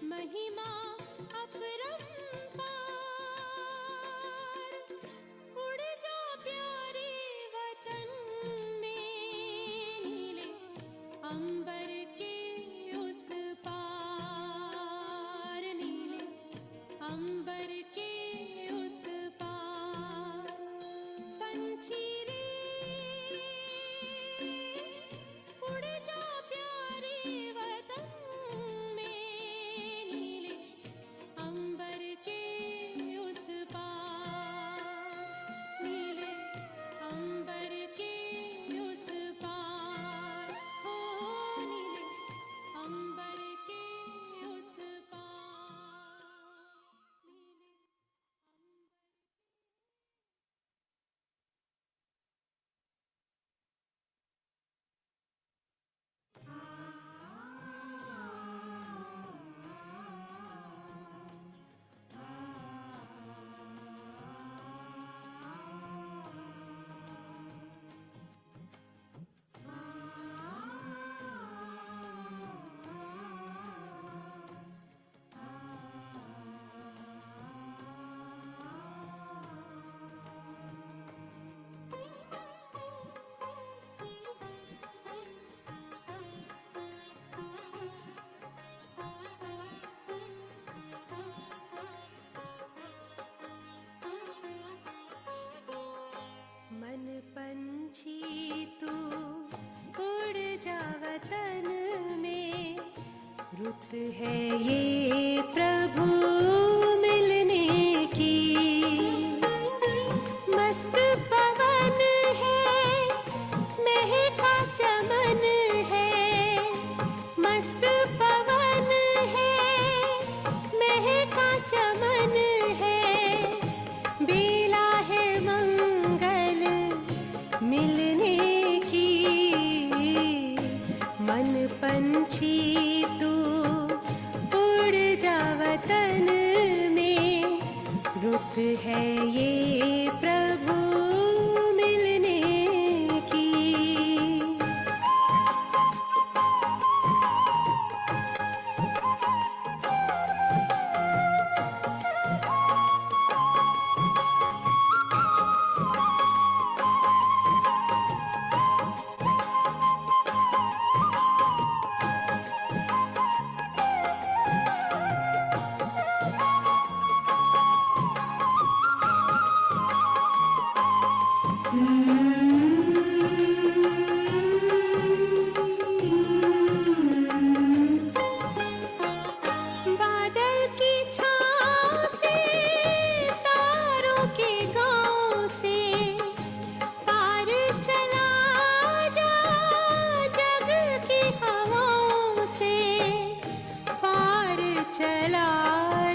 महिमा अपरंपार, उड़ जा प्यारे वतन में, नीले अंबर के उस पार, नीले अंबर के उस पार। पंछी रे उड़ जा प्यारे वतन में, नीले अंबर के उस पार, नीले अंबर के उस पार, हो नीले अंबर के उस पार, नीले मन पंछी तू उड़ जा वतन में, रुत है ये प्रभु मिलने की। मस्त पवन है, महका चमन है, मस्त पवन है, महका चमन है, बेला है मंगल मिलने की। मन पंछी तू उड़ जा वतन में, रुत है ये प्रभु मिलने की।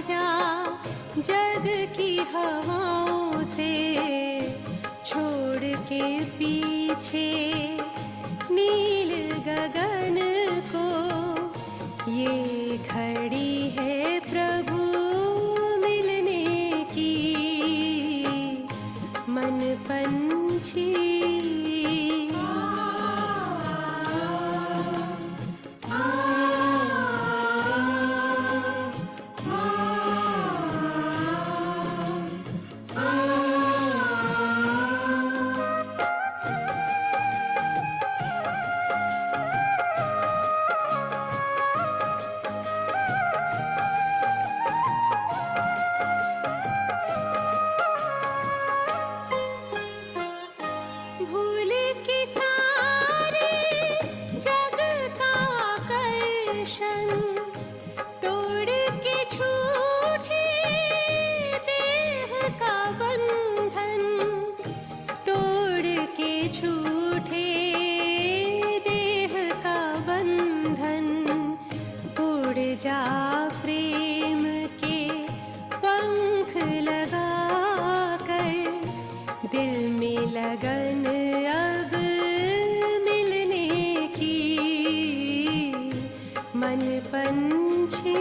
जा जग की हवाओं से, छोड़ के पीछे नील गगन को। ये घड़ी है प्रभु मिलने की, मन पंछी भूल के सारे जग का आकर्षण, तोड़ के झूठे देह का बंधन, तोड़ के झूठे देह का बंधन। उड़ जा प्रेम के पंख लगा कर, दिल में लगन अब मिलने की, मन पंछी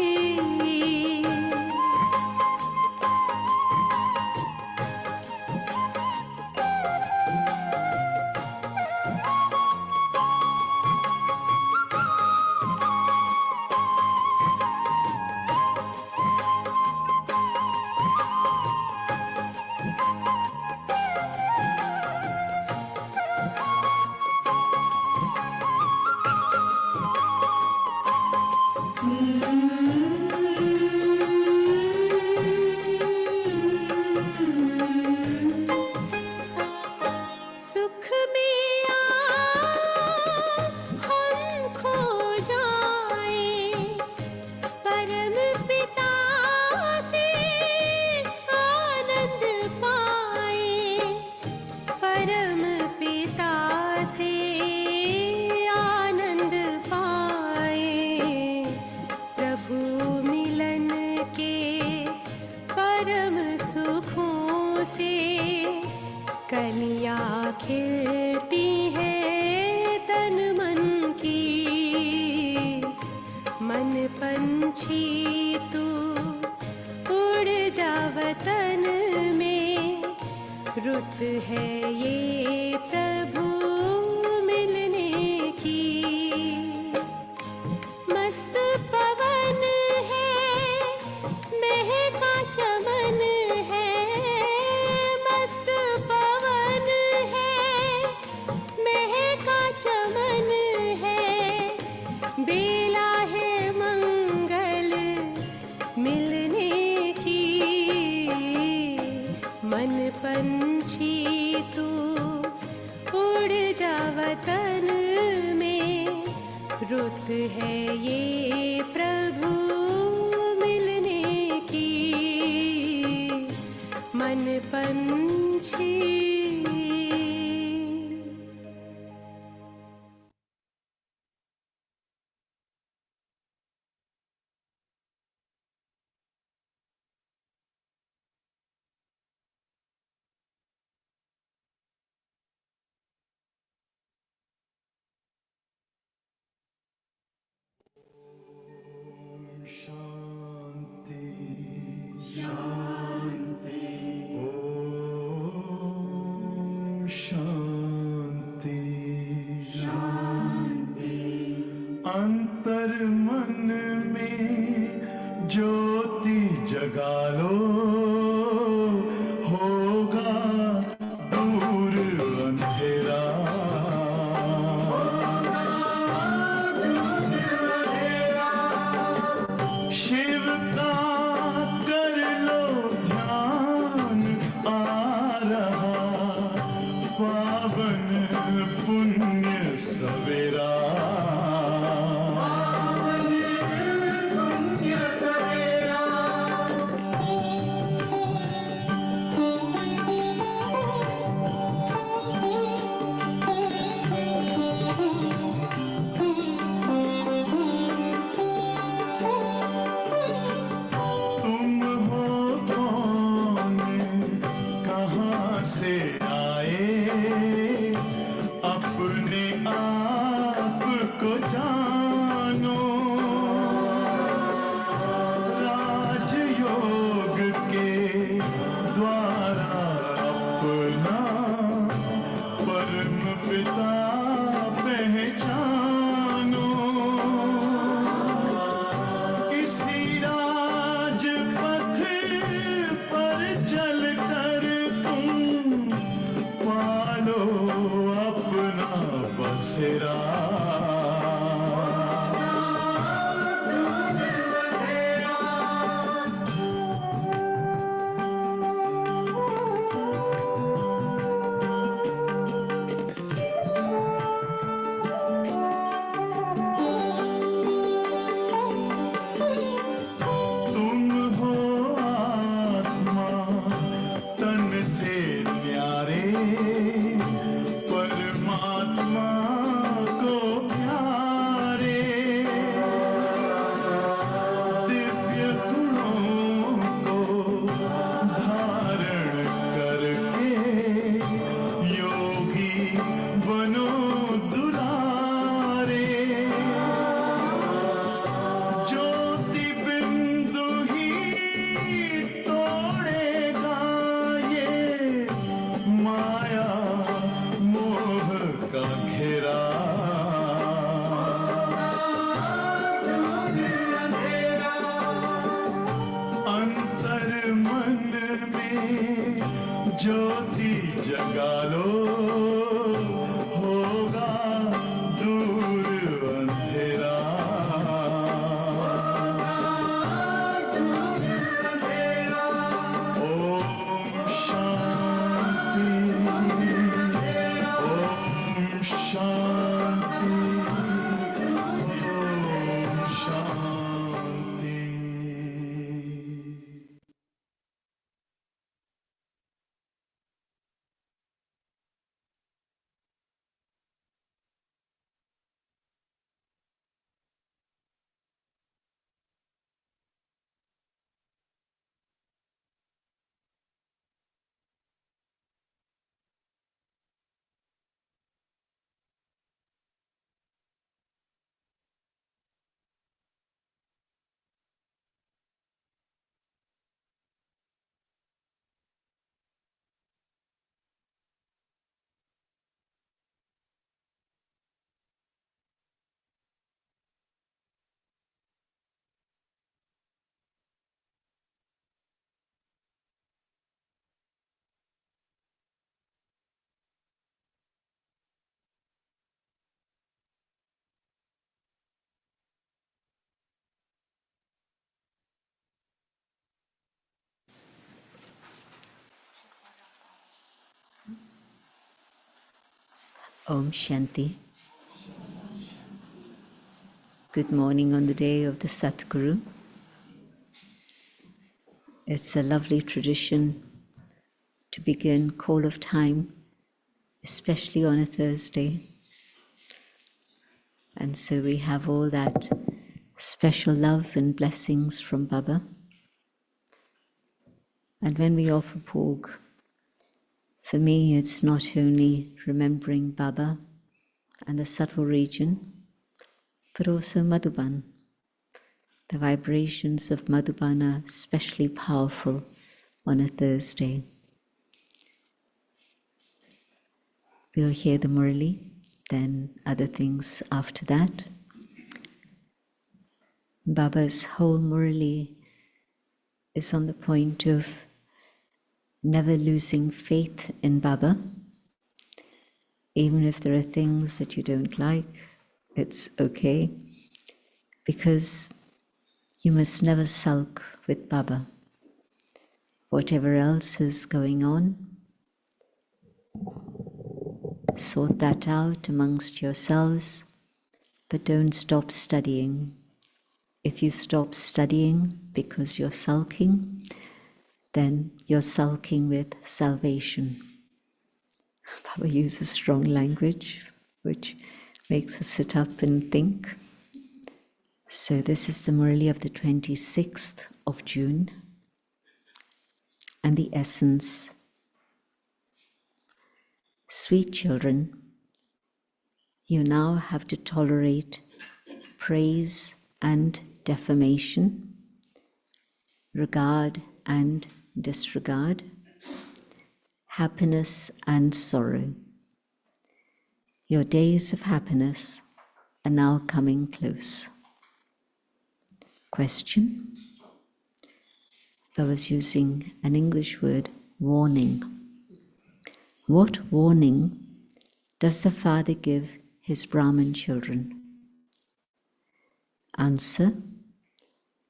सुख में आ हम खो जाए, परम पिता से आनंद पाए, परम पिता से आनंद पाए। प्रभु मिलन के परम सुखों से कलियां खिलती है तन मन की, मन पंछी तू उड़ जा वतन में। रुत है ये प्रभु मिलने की, मस्त पवन है महका चमन है, मस्त पवन है महका चमन है। बेला है मंगल मिलने की, मन पंछी तू उड़ जा वतन में। रुत है ये प्रभु मिलने की, मन पंछी शांति शांति। अंतर मन में ज्योति जगा लो, होगा दूर अंधेरा। शिव का कर लो ध्यान, आ रहा पावन पुण्य सवेरा। अंधेरा तुम हो आत्मा तन से न्यारे परमात्मा को प्यारे दिव्य गुणों को धारण करके योगी बनो दुलारे ज्योति बिंदु ही तोड़ेगा ये माया मोह का घेरा अंतर मन में ज्योति जगा लो होगा दूर अंधेरा Om Shanti Om Shanti Om Shanti Om Shanti. Good morning on the day of the Satguru. It's a lovely tradition to begin Call of Time, especially on a Thursday. And so we have all that special love and blessings from Baba. And when we offer Bhog, for me it's not only remembering Baba and the subtle region, but also Madhuban. The vibrations of Madhuban are especially powerful on a Thursday. We'll hear the Murli, then other things after that. Baba's whole Murli is on the point of never losing faith in Baba. Even if there are things that you don't like, it's okay, because you must never sulk with Baba. Whatever else is going on, sort that out amongst yourselves, but don't stop studying. If you stop studying because you're sulking, then you're sulking with salvation. Baba uses strong language, which makes us sit up and think. So this is the Murli of the 26th of June, and the essence. Sweet children, you now have to tolerate praise and defamation, regard and disregard, happiness and sorrow. Your days of happiness are now coming close. Question? I was using an English word, warning. What warning does the Father give his Brahmin children? Answer: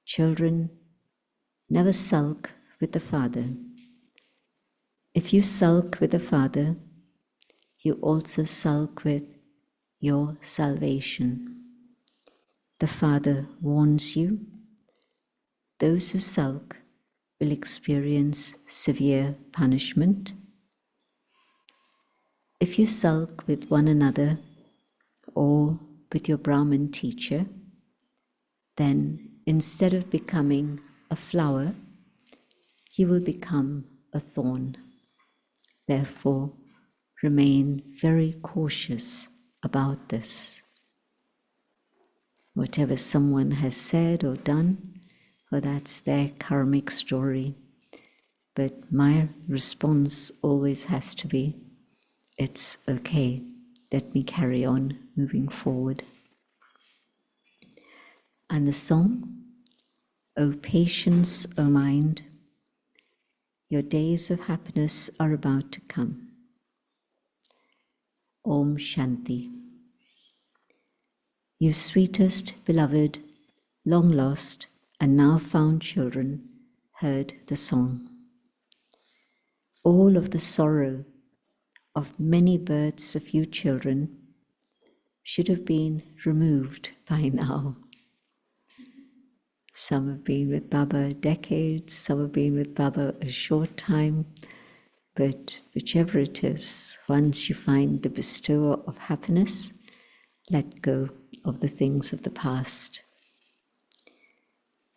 children never sulk with the father. If you sulk with the father, you also sulk with your salvation. The father warns you, those who sulk will experience severe punishment. If you sulk with one another or with your Brahmin teacher, then instead of becoming a flower, you will become a thorn. Therefore, remain very cautious about this. Whatever someone has said or done, well, that's their karmic story. But my response always has to be, it's okay, let me carry on moving forward. And the song, O patience, O mind, your days of happiness are about to come. Om Shanti. You sweetest, beloved, long lost, and now found children heard the song. All of the sorrow of many births of you children should have been removed by now. Some have been with Baba decades, some have been with Baba a short time, but whichever it is, once you find the bestower of happiness, let go of the things of the past.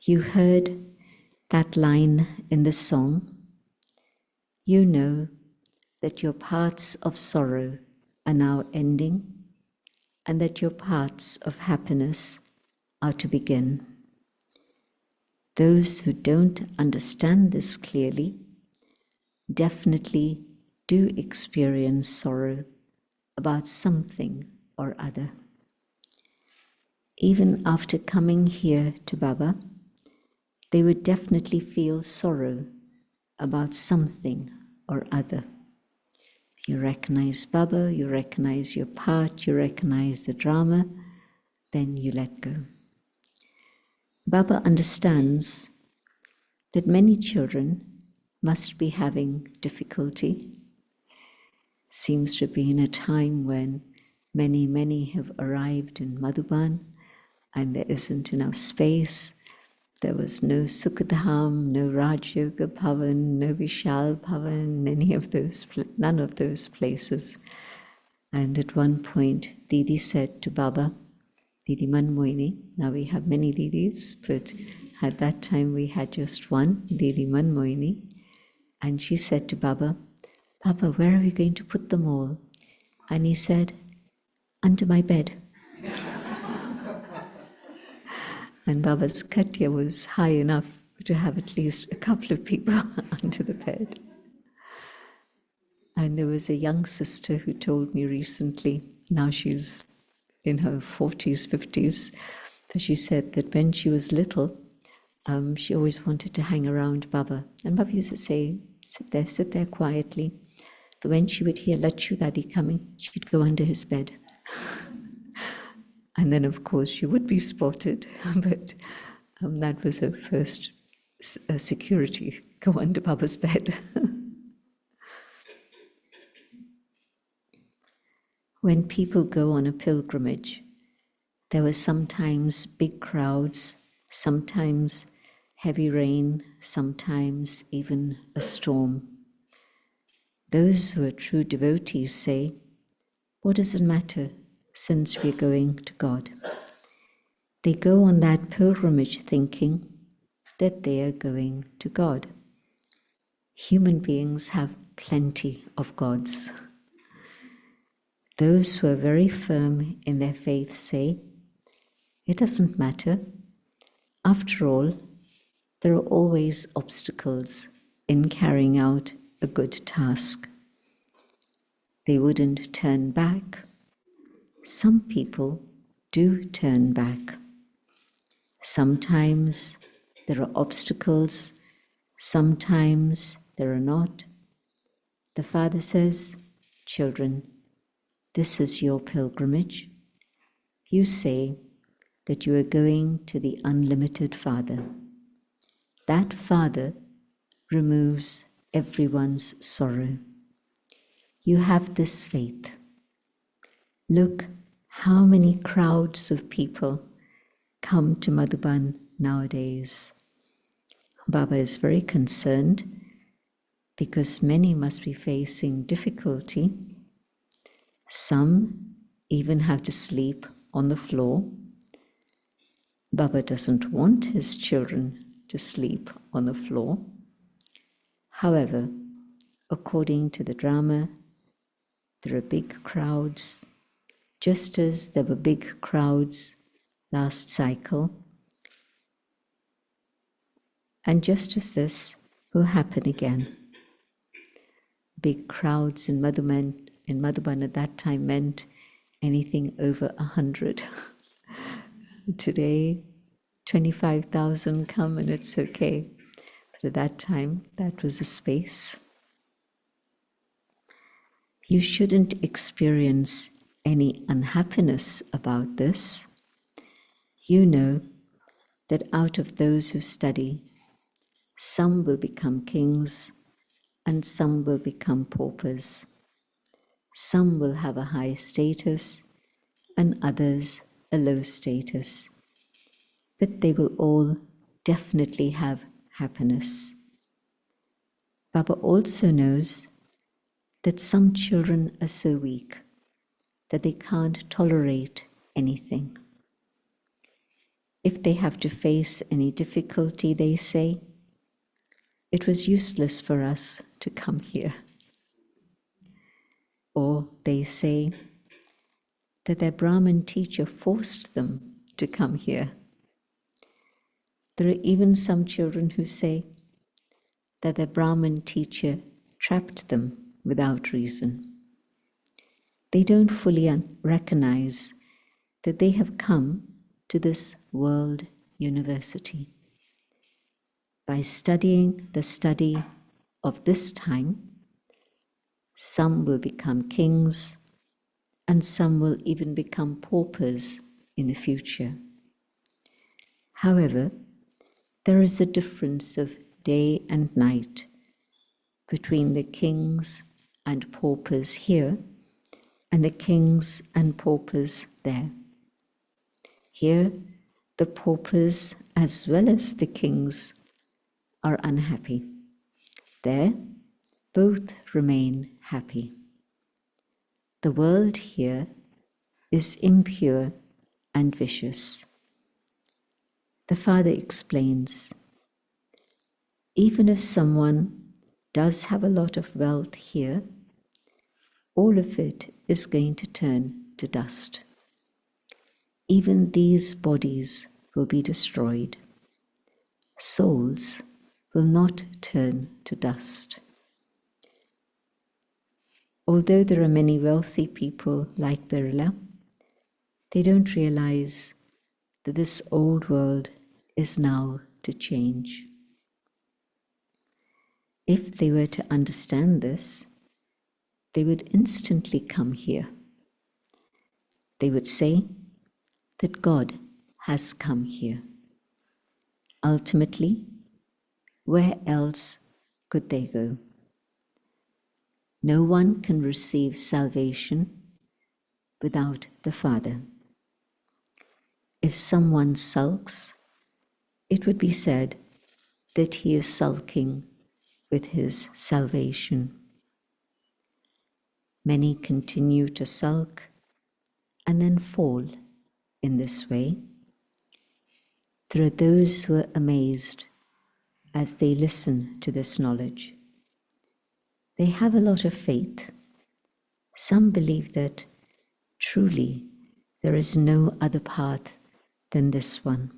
You heard that line in the song. You know that your paths of sorrow are now ending and that your paths of happiness are to begin. Those who don't understand this clearly definitely do experience sorrow about something or other. Even after coming here to Baba, they would definitely feel sorrow about something or other. You recognize Baba, you recognize your part, you recognize the drama, then you let go. Baba understands that many children must be having difficulty. Seems to be in a time when many have arrived in Madhuban and there isn't enough space. There was no Sukadham, no Raj Yoga Bhavan, no Vishal Bhavan, none of those places. And at one point, Didi said to Baba, Didi Manmohini, now we have many Didis, but at that time we had just one, Didi Manmohini, and she said to Baba, Baba, where are we going to put them all? And he said, under my bed. And Baba's katya was high enough to have at least a couple of people under the bed. And there was a young sister who told me recently, now she's in her 40s, 50s, that she said that when she was little, she always wanted to hang around Baba. And Baba used to say, sit there quietly. But when she would hear Lachu Dadi coming, she'd go under his bed. And then, of course, she would be spotted, but that was her first security, go under Baba's bed. When people go on a pilgrimage, there were sometimes big crowds, sometimes heavy rain, sometimes even a storm. Those who are true devotees say, what does it matter since we're going to God? They go on that pilgrimage thinking that they are going to God. Human beings have plenty of gods. Those who are very firm in their faith say, it doesn't matter. After all, there are always obstacles in carrying out a good task. They wouldn't turn back. Some people do turn back. Sometimes there are obstacles, sometimes there are not. The Father says, children, this is your pilgrimage. You say that you are going to the unlimited Father. That Father removes everyone's sorrow. You have this faith. Look how many crowds of people come to Madhuban nowadays. Baba is very concerned because many must be facing difficulty. Some even have to sleep on the floor. Baba doesn't want his children to sleep on the floor. However, according to the drama, there are big crowds, just as there were big crowds last cycle. And just as this will happen again. Big crowds in Madhuban at that time meant anything over 100. Today, 25,000 come and it's okay. But at that time, that was a space. You shouldn't experience any unhappiness about this. You know that out of those who study, some will become kings and some will become paupers. Some will have a high status and others a low status. But they will all definitely have happiness. Baba also knows that some children are so weak that they can't tolerate anything. If they have to face any difficulty, they say, it was useless for us to come here. Or they say that their Brahmin teacher forced them to come here. There are even some children who say that their Brahmin teacher trapped them without reason. They don't fully recognize that they have come to this world university. By studying the study of this time, some will become kings and some will even become paupers in the future. However, there is a difference of day and night between the kings and paupers here and the kings and paupers there. Here, the paupers as well as the kings are unhappy. There, both remain happy. The world here is impure and vicious. The Father explains, even if someone does have a lot of wealth here, all of it is going to turn to dust. Even these bodies will be destroyed. Souls will not turn to dust. Although there are many wealthy people like Birla, they don't realize that this old world is now to change. If they were to understand this, they would instantly come here. They would say that God has come here. Ultimately, where else could they go? No one can receive salvation without the Father. If someone sulks, it would be said that he is sulking with his salvation. Many continue to sulk and then fall in this way. There are those who are amazed as they listen to this knowledge. They have a lot of faith. Some believe that truly there is no other path than this one.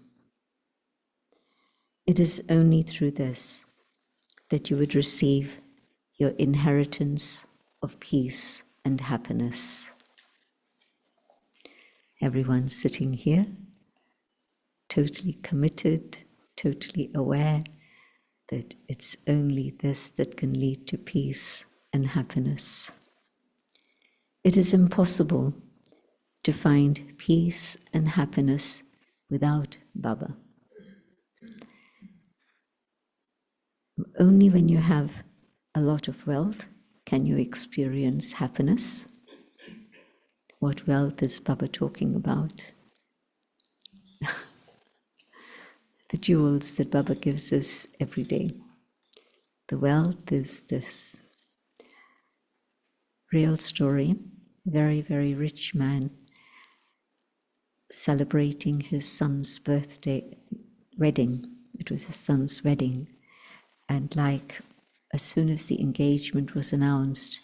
It is only through this that you would receive your inheritance of peace and happiness. Everyone sitting here, totally committed, totally aware that it's only this that can lead to peace and happiness. It is impossible to find peace and happiness without Baba. Only when you have a lot of wealth can you experience happiness. What wealth is Baba talking about? The jewels that Baba gives us every day. The wealth is this. Real story, very, very rich man celebrating his son's wedding. It was his son's wedding. And as soon as the engagement was announced,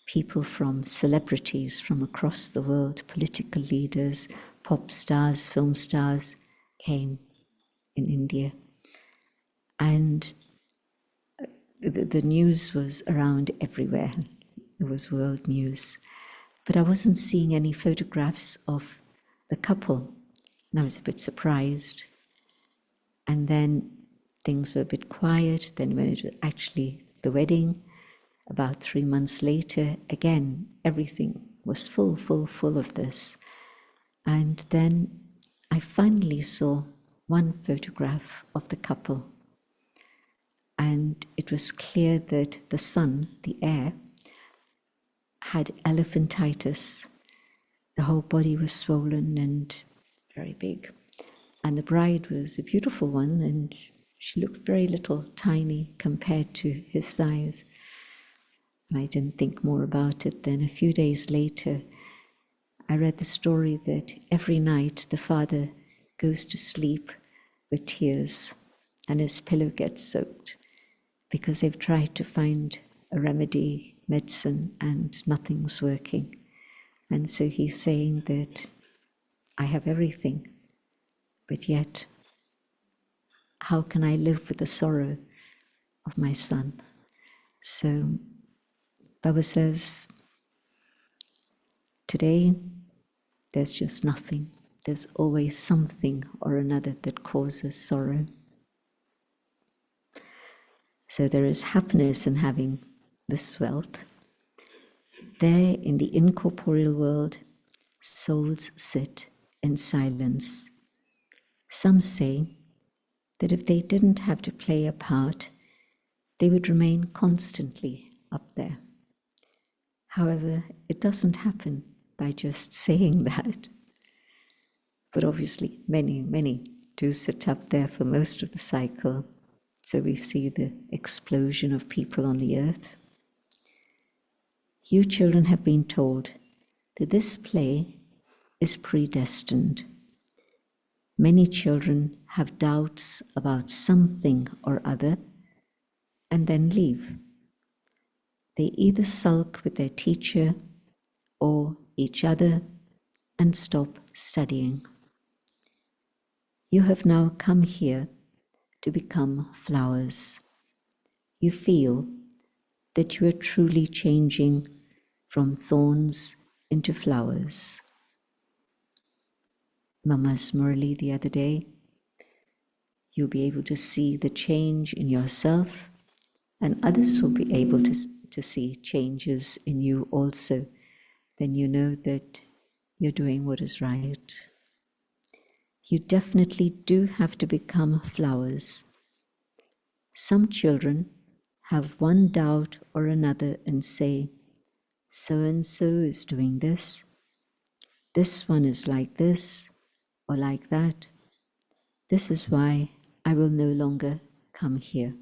people from celebrities from across the world, political leaders, pop stars, film stars, came in India. And the news was around everywhere. It was world news. But I wasn't seeing any photographs of the couple. And I was a bit surprised. And then things were a bit quiet. Then when it was actually the wedding, about 3 months later, again, everything was full of this. And then I finally saw one photograph of the couple. And it was clear that the son, the heir, had elephantitis. The whole body was swollen and very big. And the bride was a beautiful one, and she looked very little, tiny, compared to his size. And I didn't think more about it. Then a few days later, I read the story that every night the father goes to sleep with tears and his pillow gets soaked because they've tried to find a remedy, medicine, and nothing's working. And so he's saying that I have everything, but yet how can I live with the sorrow of my son? So Baba says, today there's just nothing. There's always something or another that causes sorrow. So there is happiness in having this wealth. There in the incorporeal world, souls sit in silence. Some say that if they didn't have to play a part, they would remain constantly up there. However, it doesn't happen by just saying that. But obviously, many do sit up there for most of the cycle. So we see the explosion of people on the earth. You children have been told that this play is predestined. Many children have doubts about something or other and then leave. They either sulk with their teacher or each other and stop studying. You have now come here to become flowers. You feel that you are truly changing from thorns into flowers. Mama's Murli the other day, you'll be able to see the change in yourself, and others will be able to see changes in you also. Then you know that you're doing what is right. You definitely do have to become flowers. Some children have one doubt or another and say, so-and-so is doing this one is like this or like that. This is why I will no longer come here.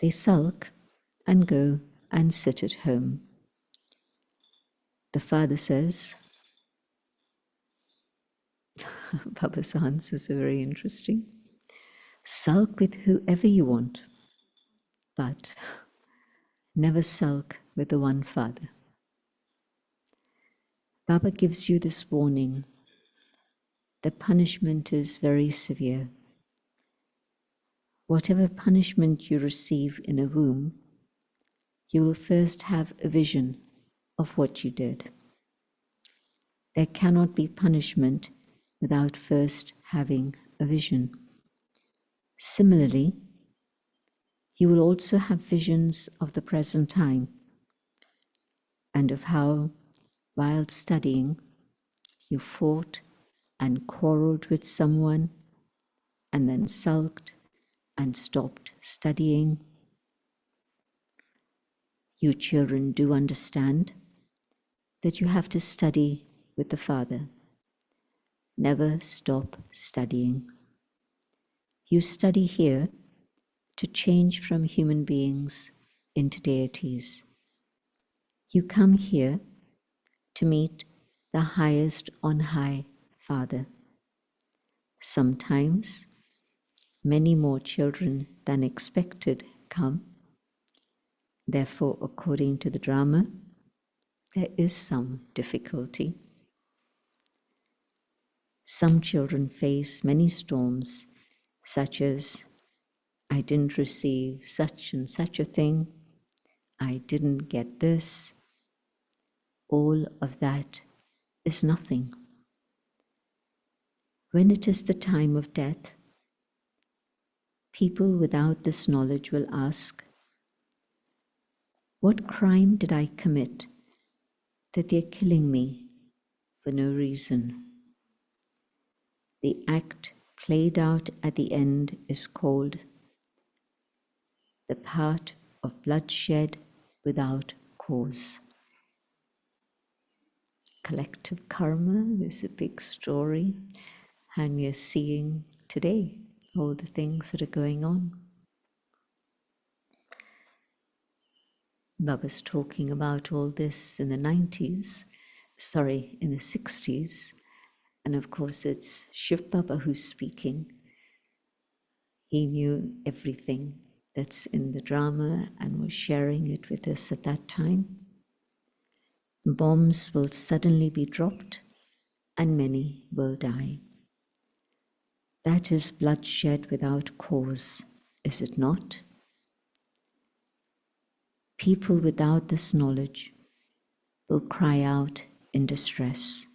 They sulk and go and sit at home. The father says, Baba's answers are very interesting. Sulk with whoever you want, but never sulk with the one father. Baba gives you this warning. The punishment is very severe. Whatever punishment you receive in a womb, you will first have a vision of what you did. There cannot be punishment without first having a vision. Similarly, you will also have visions of the present time and of how, while studying, You fought and quarreled with someone and then sulked and stopped studying. You children do understand that you have to study with the Father. Never stop studying. You study here to change from human beings into deities. You come here to meet the highest on high Father. Sometimes many more children than expected come. Therefore, according to the drama, there is some difficulty. Some children face many storms, such as, I didn't receive such and such a thing, I didn't get this. All of that is nothing. When it is the time of death, people without this knowledge will ask, what crime did I commit that they're killing me for no reason? The act played out at the end is called the part of bloodshed without cause. Collective karma is a big story, and we are seeing today all the things that are going on. Baba's talking about all this in the 60s, and of course it's Shiv Baba who's speaking. He knew everything that's in the drama and was sharing it with us at that time. Bombs will suddenly be dropped and many will die. That is bloodshed without cause, is it not? People without this knowledge will cry out in distress.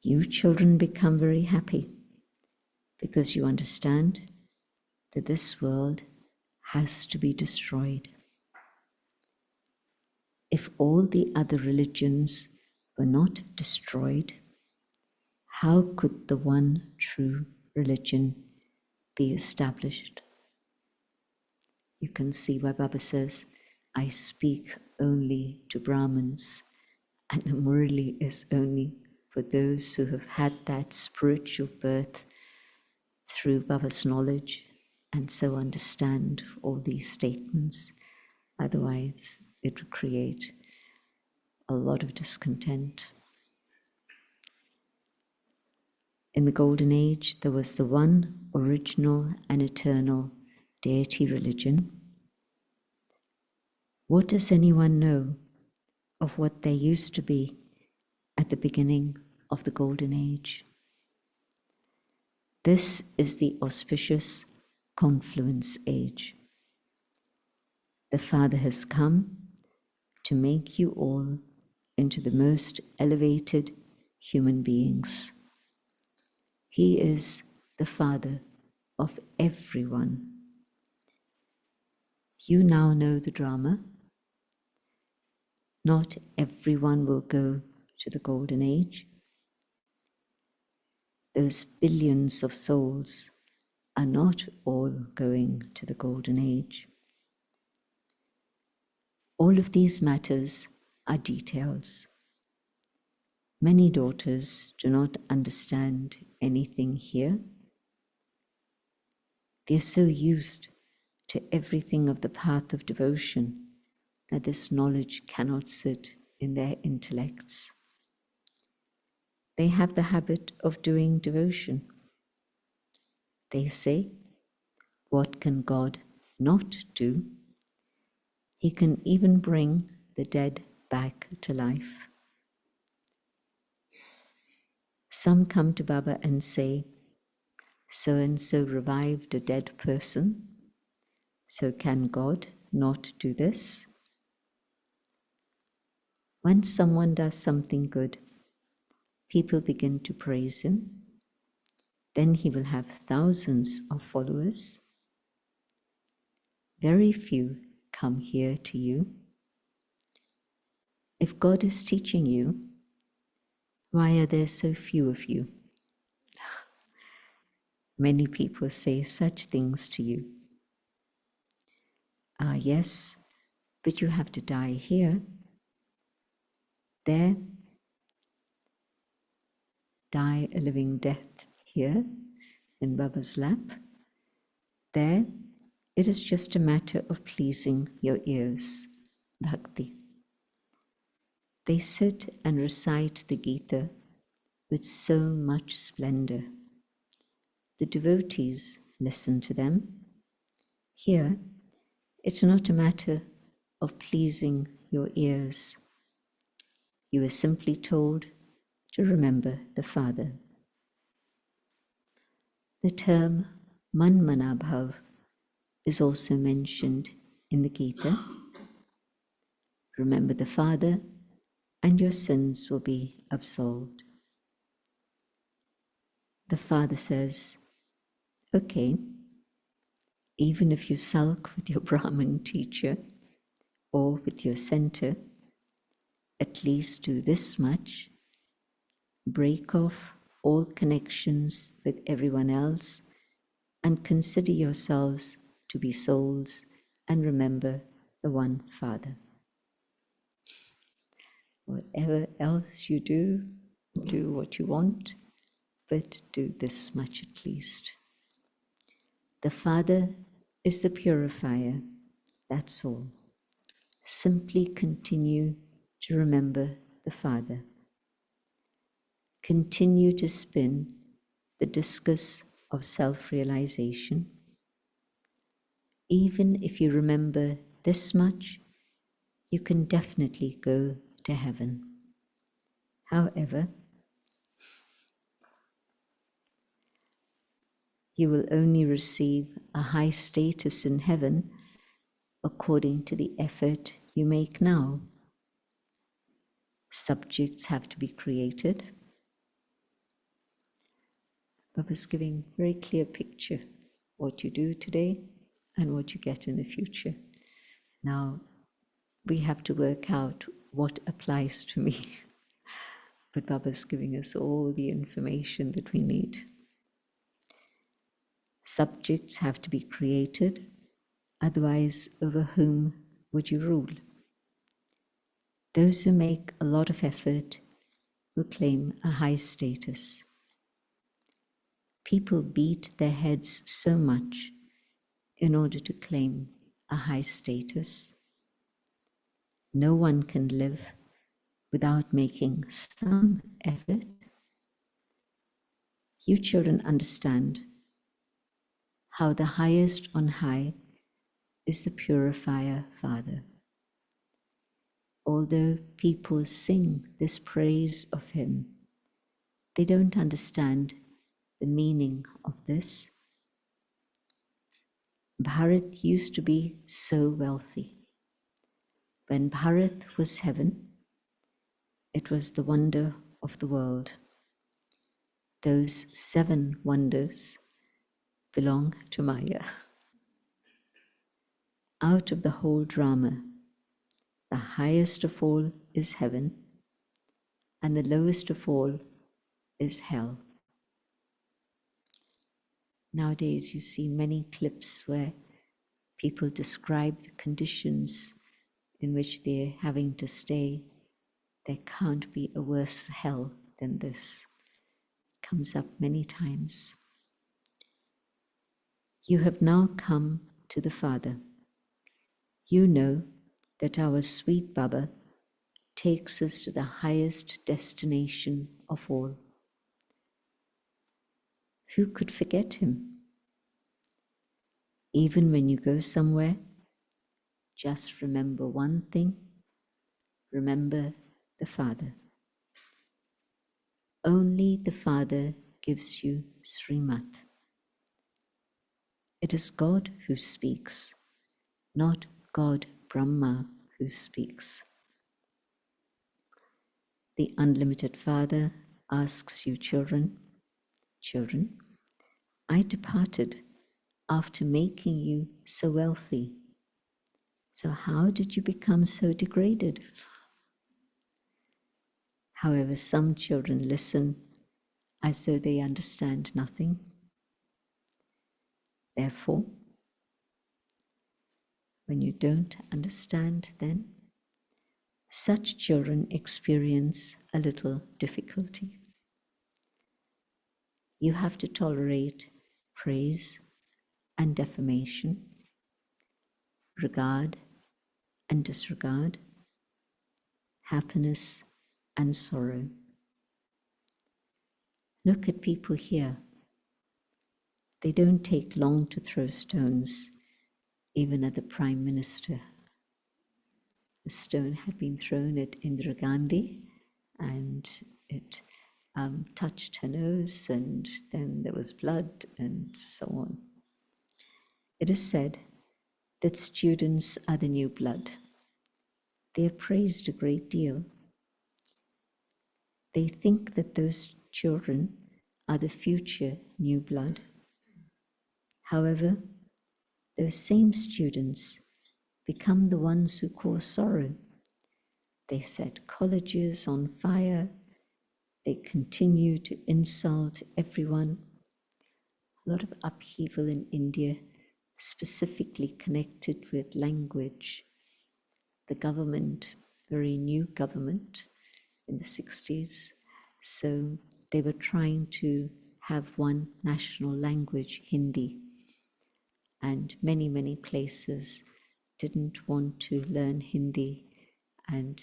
You children become very happy because you understand that this world has to be destroyed. If all the other religions were not destroyed, how could the one true religion be established? You can see why Baba says, I speak only to Brahmins, and the Murli is only for those who have had that spiritual birth through Baba's knowledge and so understand all these statements. Otherwise, it would create a lot of discontent. In the Golden Age, there was the one original and eternal deity religion. What does anyone know of what there used to be at the beginning of the Golden Age? This is the auspicious confluence age. The Father has come to make you all into the most elevated human beings. He is the Father of everyone. You now know the drama. Not everyone will go to the Golden Age. Those billions of souls are not all going to the Golden Age. All of these matters are details. Many daughters do not understand anything here. They are so used to everything of the path of devotion that this knowledge cannot sit in their intellects. They have the habit of doing devotion. They say, what can God not do? He can even bring the dead back to life. Some come to Baba and say, so-and-so revived a dead person, so can God not do this? When someone does something good, people begin to praise him. Then he will have thousands of followers. Very few come here to you. If God is teaching you, Why are there so few of you? Many people say such things to you. Ah, yes, but you have to die here. There, die a living death here in Baba's lap. There, it is just a matter of pleasing your ears, bhakti. They sit and recite the Gita with so much splendor. The devotees listen to them. Here, it's not a matter of pleasing your ears. You are simply told to remember the Father. The term Manmanabhav is also mentioned in the Gita. Remember the Father, and your sins will be absolved. The Father says, okay, even if you sulk with your Brahmin teacher or with your center, at least do this much. Break off all connections with everyone else and consider yourselves to be souls and remember the one Father. Whatever else you do, do what you want, but do this much at least. The Father is the purifier, that's all. Simply continue to remember the Father. Continue to spin the discus of self-realization. Even if you remember this much, you can definitely go to heaven. However, you will only receive a high status in heaven according to the effort you make now. Subjects have to be created. Baba's giving a very clear picture what you do today and what you get in the future. Now, we have to work out what applies to me. But Baba's giving us all the information that we need. Subjects have to be created, otherwise over whom would you rule? Those who make a lot of effort will claim a high status. People beat their heads so much in order to claim a high status. No one can live without making some effort. You children understand how the highest on high is the purifier Father. Although people sing this praise of him, they don't understand the meaning of this. Bharat used to be so wealthy. When Bharat was heaven, it was the wonder of the world. Those 7 wonders belong to Maya. Out of the whole drama, the highest of all is heaven, and the lowest of all is hell. Nowadays, you see many clips where people describe the conditions in which they're having to stay. There can't be a worse hell than this. It comes up many times. You have now come to the Father. You know that our sweet Baba takes us to the highest destination of all. Who could forget him? Even when you go somewhere, just remember one thing. Remember the Father. Only the Father gives you Srimat. It is God who speaks, not God Brahma who speaks. The unlimited Father asks you, children, I departed after making you so wealthy. So how did you become so degraded? However, some children listen as though they understand nothing. Therefore, when you don't understand, then such children experience a little difficulty. You have to tolerate praise and defamation, regard and disregard, happiness and sorrow. Look at people here. They don't take long to throw stones, even at the Prime Minister. The stone had been thrown at Indira Gandhi, and it touched her nose, and then there was blood, and so on. It is said that students are the new blood. They are praised a great deal. They think that those children are the future new blood. However, those same students become the ones who cause sorrow. They set colleges on fire. They continue to insult everyone. A lot of upheaval in India, specifically connected with language. The government, very new government in the 60s, so they were trying to have one national language, Hindi, and many places didn't want to learn Hindi, and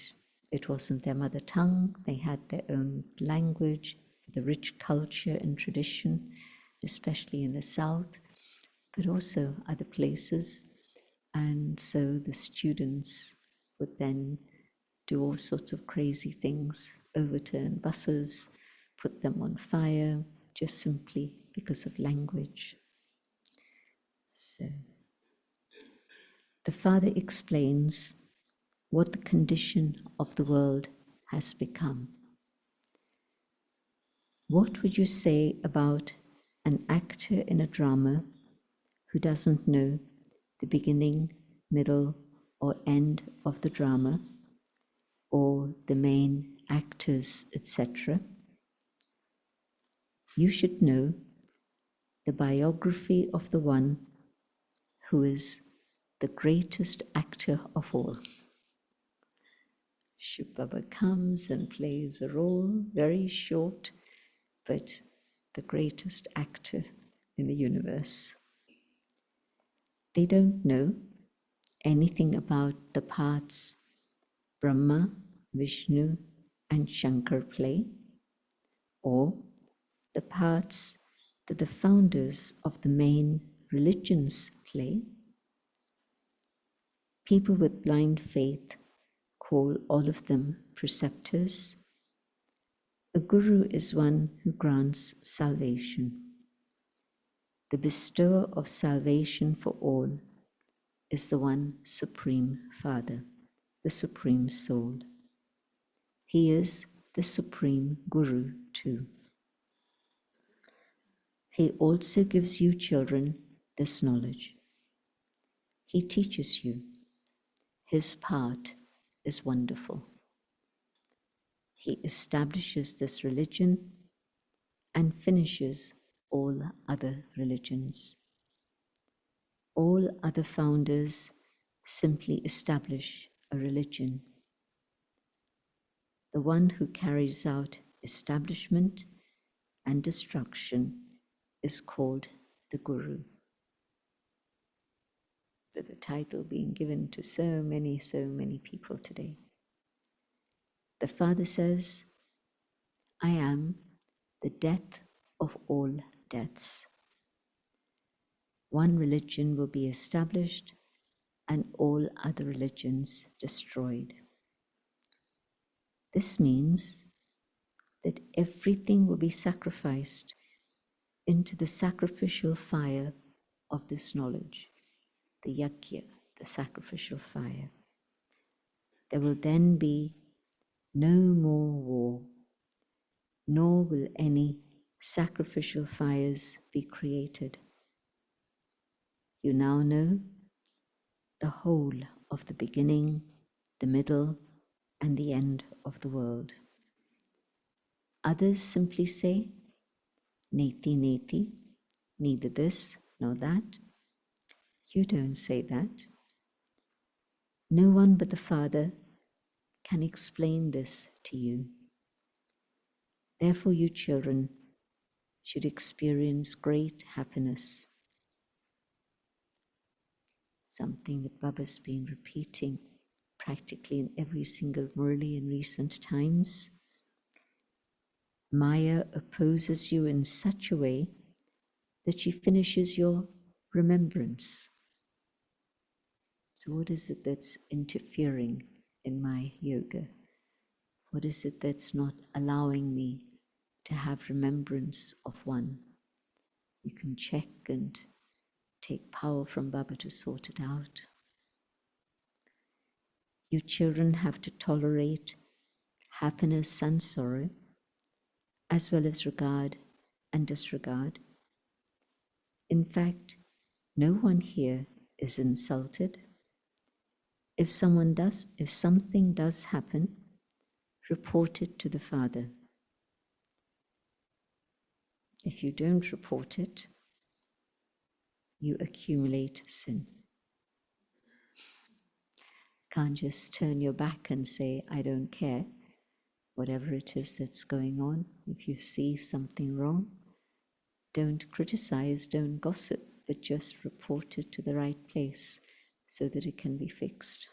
it wasn't their mother tongue. They had their own language, the rich culture and tradition, especially in the south, but also other places. And so the students would then do all sorts of crazy things, overturn buses, put them on fire, just simply because of language. So the Father explains what the condition of the world has become. What would you say about an actor in a drama who doesn't know the beginning, middle, or end of the drama, or the main actors, etc.? You should know the biography of the one who is the greatest actor of all. Shiv Baba comes and plays a role, very short, but the greatest actor in the universe. They don't know anything about the parts Brahma, Vishnu, and Shankar play, or the parts that the founders of the main religions play. People with blind faith call all of them preceptors. A guru is one who grants salvation. The bestower of salvation for all is the one Supreme Father, the Supreme Soul. He is the Supreme Guru too. He also gives you children this knowledge. He teaches you. His part is wonderful. He establishes this religion and finishes all other religions. All other founders simply establish a religion. The one who carries out establishment and destruction is called the Guru. The title being given to so many people today. The Father says, I am the death of all deaths. One religion will be established and all other religions destroyed. This means that everything will be sacrificed into the sacrificial fire of this knowledge, the yajna, the sacrificial fire. There will then be no more war, nor will any sacrificial fires be created. You now know the whole of the beginning, the middle, and the end of the world. Others simply say, neti neti, neither this nor that. You don't say that. No one but the Father can explain this to you. Therefore, you children should experience great happiness. Something that Baba's been repeating practically in every single Murli in recent times. Maya opposes you in such a way that she finishes your remembrance. So what is it that's interfering in my yoga? What is it that's not allowing me to have remembrance of one? You can check and take power from Baba to sort it out. You children have to tolerate happiness and sorrow, as well as regard and disregard. In fact, no one here is insulted. If something does happen, report it to the Father. If you don't report it, you accumulate sin. Can't just turn your back and say, I don't care. Whatever it is that's going on, if you see something wrong, don't criticize, don't gossip, but just report it to the right place so that it can be fixed.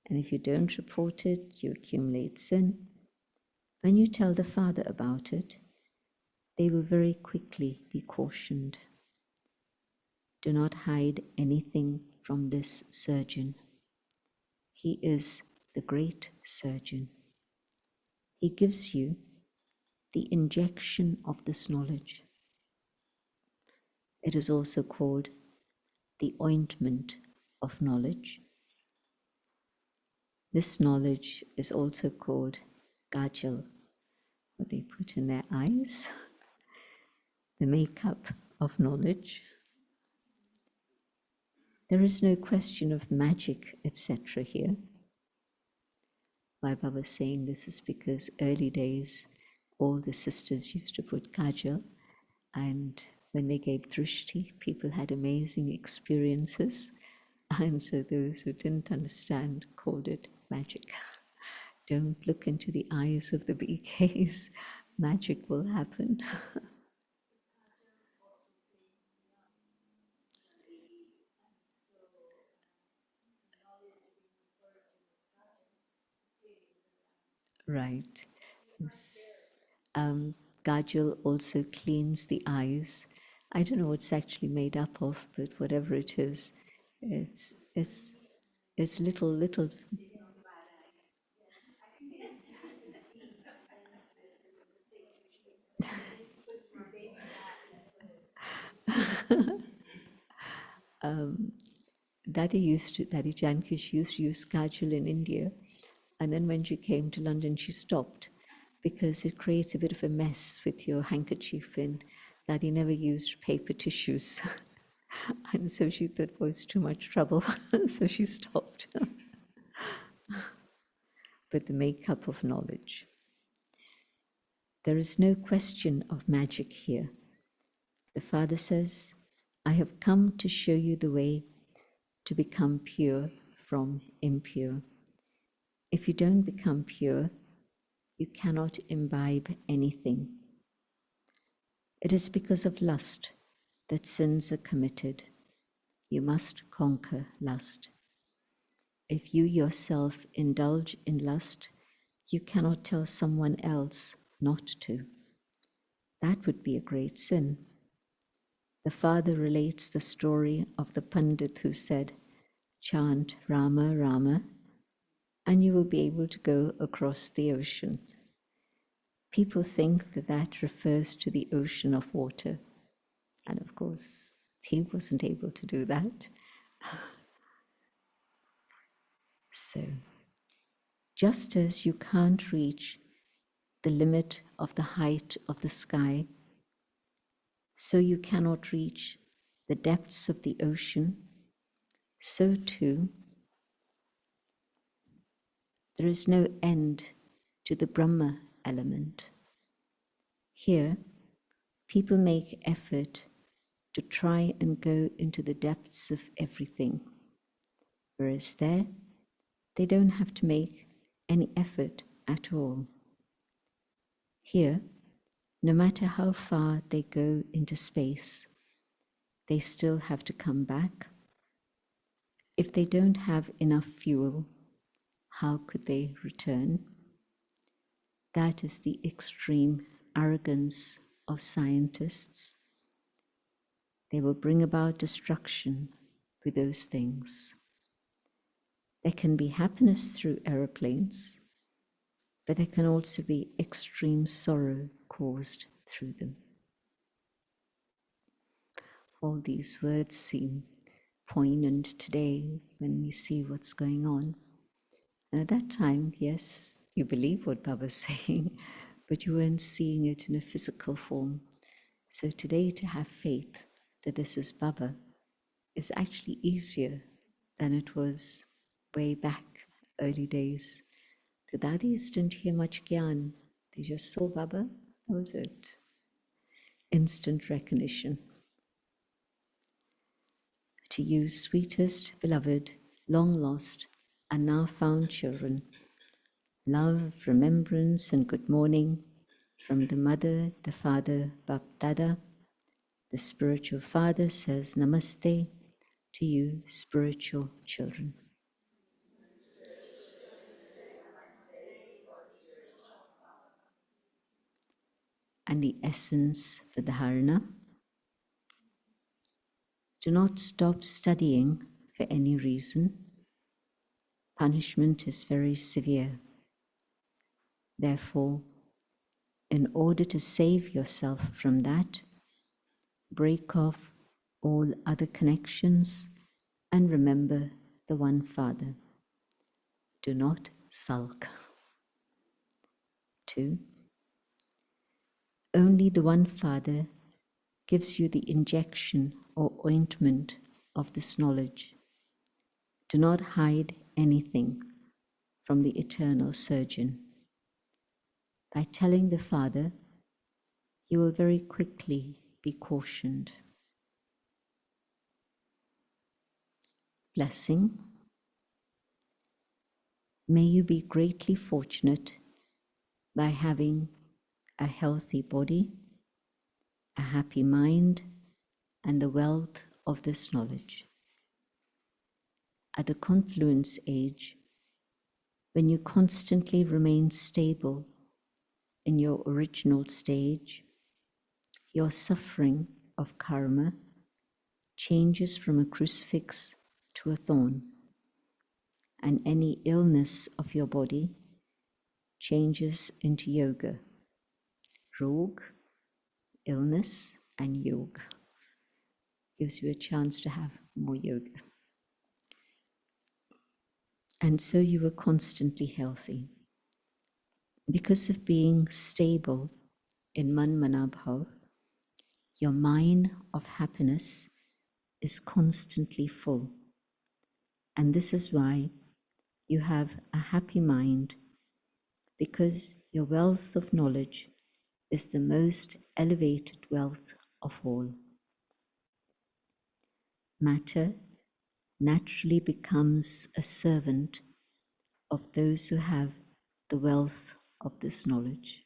And if you don't report it, you accumulate sin. When you tell the Father about it, they will very quickly be cautioned. Do not hide anything from this surgeon. He is the great surgeon. He gives you the injection of this knowledge. It is also called the ointment of knowledge. This knowledge is also called kajal, what they put in their eyes, the makeup of knowledge. There is no question of magic, etc. here. Why Baba was saying this is because early days, all the sisters used to put kajal, and when they gave drishti, people had amazing experiences. And so those who didn't understand called it magic. Don't look into the eyes of the BKs. Magic will happen. Right. Kajal also cleans the eyes. I don't know what it's actually made up of, but whatever it is, it's little. Daddy Jankish used to use kajal in India, and then when she came to London, she stopped because it creates a bit of a mess with your handkerchief in. Daddy never used paper tissues, and so she thought it was too much trouble, so she stopped. But the makeup of knowledge. There is no question of magic here. The Father says, I have come to show you the way to become pure from impure. If you don't become pure, you cannot imbibe anything. It is because of lust that sins are committed. You must conquer lust. If you yourself indulge in lust, you cannot tell someone else not to. That would be a great sin. The Father relates the story of the Pandit who said, chant Rama, Rama, and you will be able to go across the ocean. People think that that refers to the ocean of water. And of course, he wasn't able to do that. So, just as you can't reach the limit of the height of the sky, so you cannot reach the depths of the ocean, so too, there is no end to the Brahma element. Here, people make effort to try and go into the depths of everything, whereas there, they don't have to make any effort at all. Here, no matter how far they go into space, they still have to come back. If they don't have enough fuel, how could they return? That is the extreme arrogance of scientists. They will bring about destruction with those things. There can be happiness through aeroplanes, but there can also be extreme sorrow caused through them. All these words seem poignant today when we see what's going on. And at that time, yes, you believe what Baba's saying, but you weren't seeing it in a physical form. So today to have faith that this is Baba is actually easier than it was way back, early days. The Dadis didn't hear much Gyan. They just saw Baba, that was it. Instant recognition. To you, sweetest, beloved, long lost, and now found children, love, remembrance, and good morning from the mother, the father, Bap Dada. The spiritual father says Namaste to you, spiritual children. And the essence for dharana: do not stop studying for any reason. Punishment is very severe. Therefore, in order to save yourself from that, break off all other connections and remember the one Father. Do not sulk. 2. Only the one Father gives you the injection or ointment of this knowledge. Do not hide anything from the eternal surgeon. By telling the Father, you will very quickly be cautioned. Blessing. May you be greatly fortunate by having a healthy body, a happy mind, and the wealth of this knowledge. At the confluence age, when you constantly remain stable in your original stage, your suffering of karma changes from a crucifix to a thorn, and any illness of your body changes into yoga. Rog, illness, and yoga gives you a chance to have more yoga. And so you are constantly healthy. Because of being stable in Man Manabhav, your mine of happiness is constantly full. And this is why you have a happy mind, because your wealth of knowledge is the most elevated wealth of all. Matter naturally becomes a servant of those who have the wealth of this knowledge.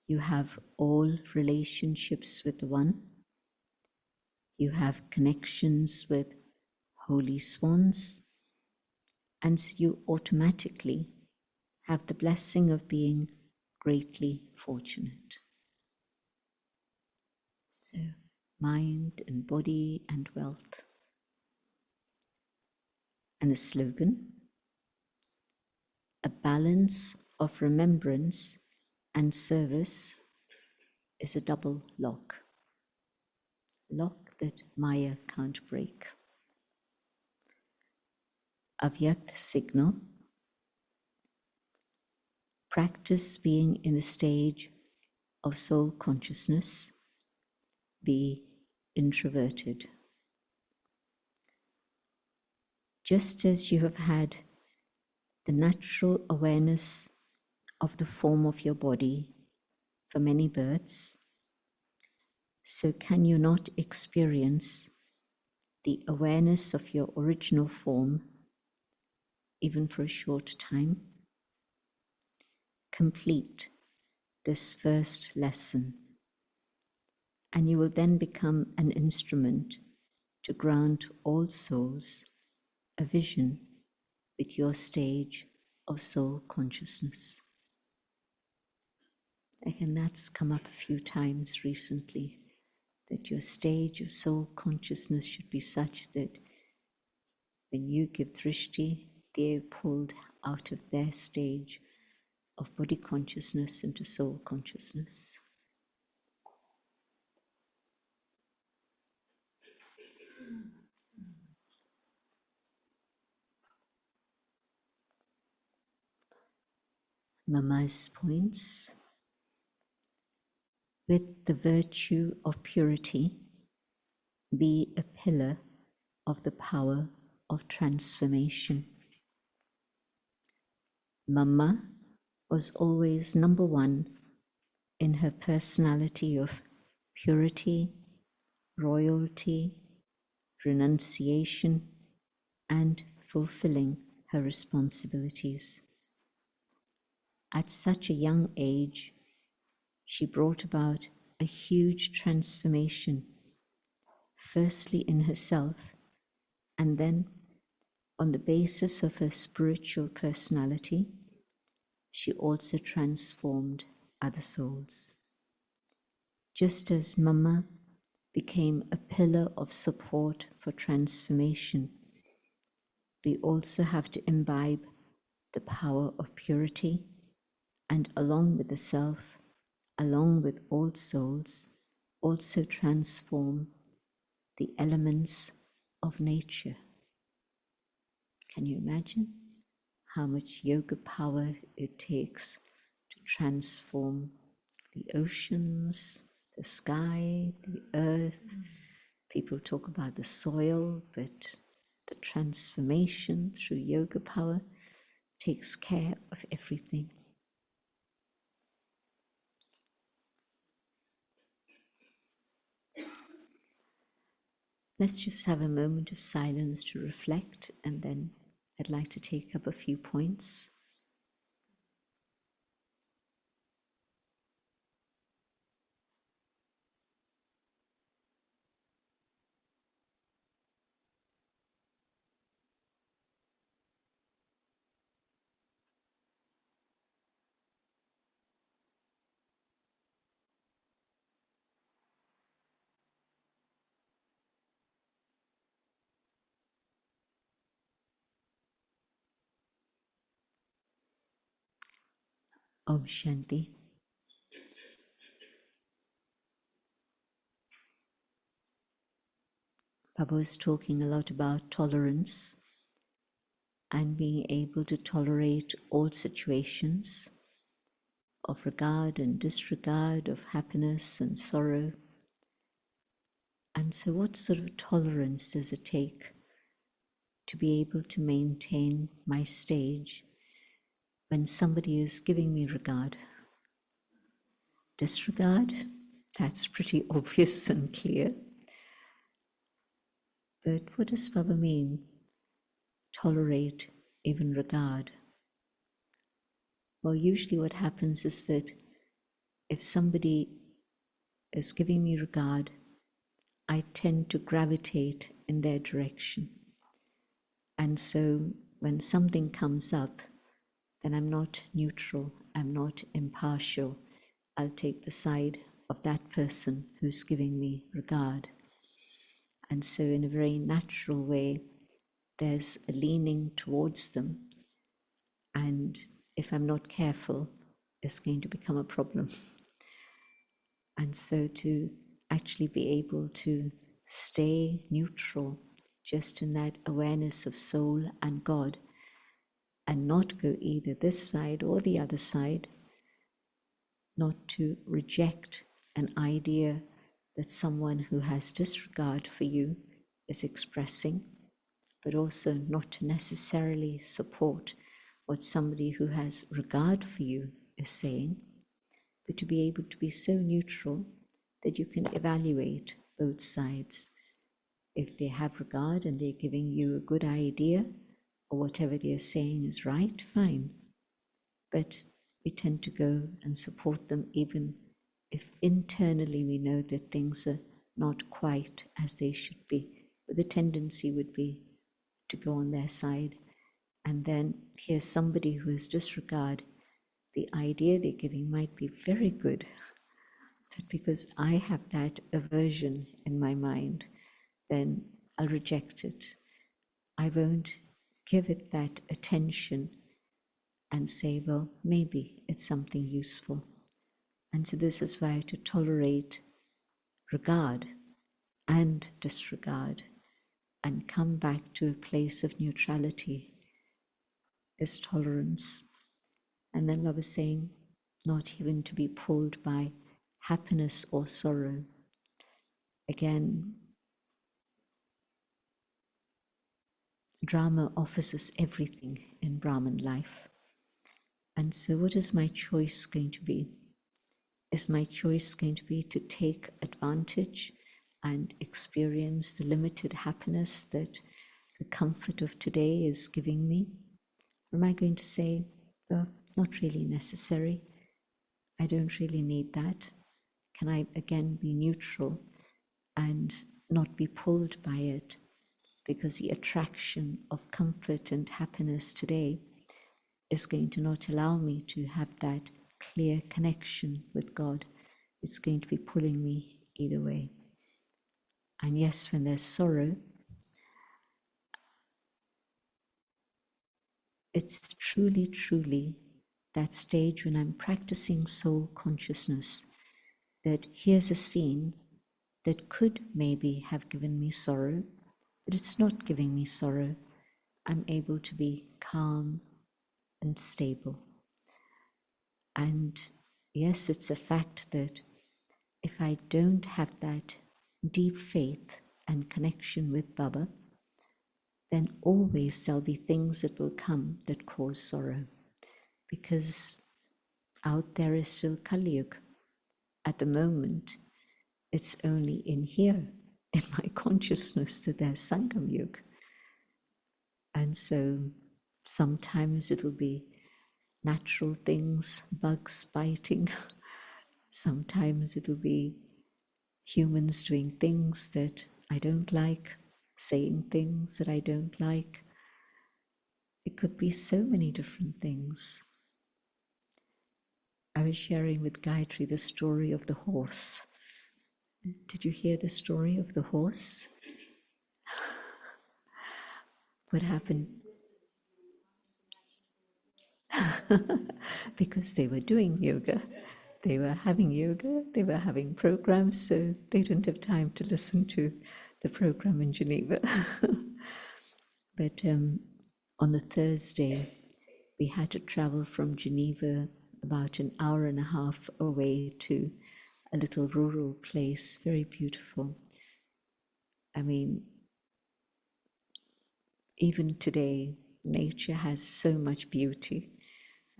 You have all relationships with the One. You have connections with holy swans, and so you automatically have the blessing of being greatly fortunate. So, mind and body and wealth. And the slogan: a balance of remembrance and service is a double lock that Maya can't break. Avyakt signal: practice being in a stage of soul consciousness, be introverted. Just as you have had the natural awareness of the form of your body for many births, so can you not experience the awareness of your original form even for a short time? Complete this first lesson, and you will then become an instrument to grant all souls a vision with your stage of soul consciousness. Again, that's come up a few times recently, that your stage of soul consciousness should be such that when you give drishti, they're pulled out of their stage of body consciousness into soul consciousness. Mama's points: with the virtue of purity, be a pillar of the power of transformation. Mama was always number one in her personality of purity, royalty, renunciation, and fulfilling her responsibilities. At such a young age, she brought about a huge transformation, firstly in herself, and then on the basis of her spiritual personality, she also transformed other souls. Just as Mama became a pillar of support for transformation, we also have to imbibe the power of purity, and along with the self, along with all souls, also transform the elements of nature. Can you imagine how much yoga power it takes to transform the oceans, the sky, the earth? People talk about the soil, but the transformation through yoga power takes care of everything. Let's just have a moment of silence to reflect, and then I'd like to take up a few points. Om Shanti. Baba was talking a lot about tolerance and being able to tolerate all situations of regard and disregard, of happiness and sorrow. And so what sort of tolerance does it take to be able to maintain my stage when somebody is giving me regard? Disregard, that's pretty obvious and clear. But what does Baba mean? Tolerate even regard. Well, usually what happens is that if somebody is giving me regard, I tend to gravitate in their direction. And so when something comes up, then I'm not neutral, I'm not impartial. I'll take the side of that person who's giving me regard. And so in a very natural way, there's a leaning towards them. And if I'm not careful, it's going to become a problem. And so to actually be able to stay neutral, just in that awareness of soul and God, and not go either this side or the other side, not to reject an idea that someone who has disregard for you is expressing, but also not to necessarily support what somebody who has regard for you is saying, but to be able to be so neutral that you can evaluate both sides. If they have regard and they're giving you a good idea, or whatever they're saying is right, fine. But we tend to go and support them even if internally we know that things are not quite as they should be. But the tendency would be to go on their side. And then here's somebody who has disregard. The idea they're giving might be very good, but because I have that aversion in my mind, then I'll reject it. I won't give it that attention and say, well, maybe it's something useful. And so this is why to tolerate regard and disregard and come back to a place of neutrality is tolerance. And then I was saying, not even to be pulled by happiness or sorrow. Again, drama offers us everything in Brahman life. And so what is my choice going to be? Is my choice going to be to take advantage and experience the limited happiness that the comfort of today is giving me? Or am I going to say, well, not really necessary. I don't really need that. Can I again be neutral and not be pulled by it? Because the attraction of comfort and happiness today is going to not allow me to have that clear connection with God. It's going to be pulling me either way. And yes, when there's sorrow, it's truly, truly that stage when I'm practicing soul consciousness, that here's a scene that could maybe have given me sorrow, but it's not giving me sorrow. I'm able to be calm and stable. And yes, it's a fact that if I don't have that deep faith and connection with Baba, then always there'll be things that will come that cause sorrow. Because out there is still Kali Yuga. At the moment, it's only in here, in my consciousness, that there's Sangam Yuga. And so sometimes it'll be natural things, bugs biting. Sometimes it'll be humans doing things that I don't like, saying things that I don't like. It could be so many different things. I was sharing with Gayatri the story of the horse. Did you hear the story of the horse? What happened? Because they were doing yoga. They were having yoga, they were having programs, so they didn't have time to listen to the program in Geneva. But on the Thursday, we had to travel from Geneva about an hour and a half away to a little rural place, very beautiful. I mean, even today, nature has so much beauty.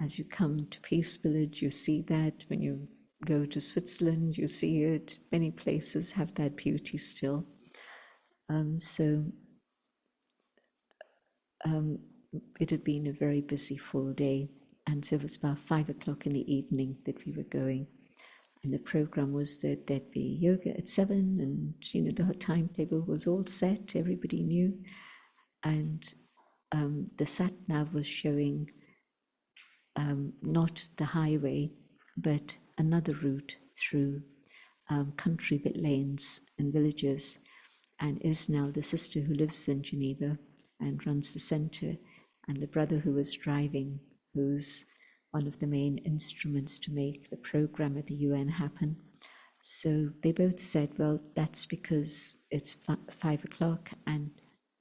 As you come to Peace Village, you see that. When you go to Switzerland, you see it. Many places have that beauty still. It had been a very busy full day, and so it was about 5 o'clock in the evening that we were going. And the program was that there'd be yoga at 7, and the timetable was all set, everybody knew. And the sat-nav was showing not the highway, but another route through country lanes and villages. And Isnal, the sister who lives in Geneva and runs the center, and the brother who was driving, who's one of the main instruments to make the program at the UN happen. So they both said, well, that's because it's 5 o'clock, and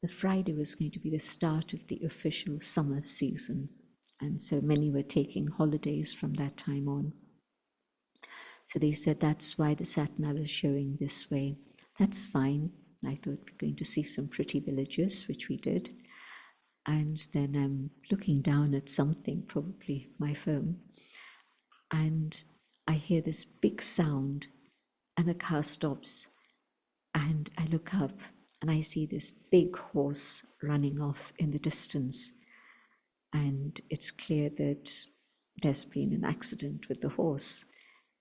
the Friday was going to be the start of the official summer season. And so many were taking holidays from that time on. So they said that's why the sat-nav is showing this way. That's fine. I thought we're going to see some pretty villages, which we did. And then I'm looking down at something, probably my phone, and I hear this big sound, and the car stops, and I look up, and I see this big horse running off in the distance. And it's clear that there's been an accident with the horse.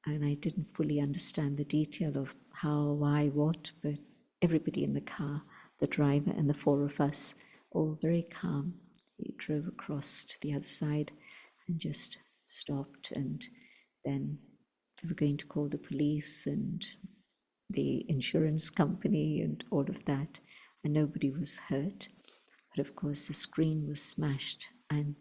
And I didn't fully understand the detail of how, why, what, but everybody in the car, the driver and the four of us, all very calm. We drove across to the other side and just stopped, and then we were going to call the police and the insurance company and all of that, and nobody was hurt. But of course, the screen was smashed, and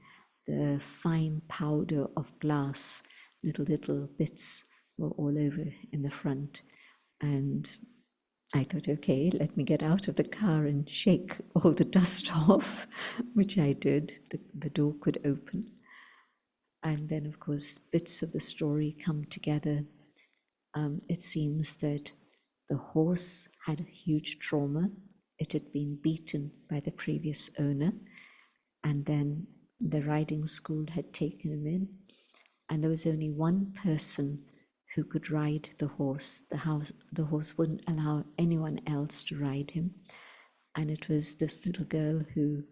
the fine powder of glass, little bits, were all over in the front. And I thought, okay, let me get out of the car and shake all the dust off, which I did. The door could open. And then, of course, bits of the story come together. It seems that the horse had a huge trauma. It had been beaten by the previous owner, and then the riding school had taken him in, and there was only one person who could ride the horse. The horse wouldn't allow anyone else to ride him, and it was this little girl who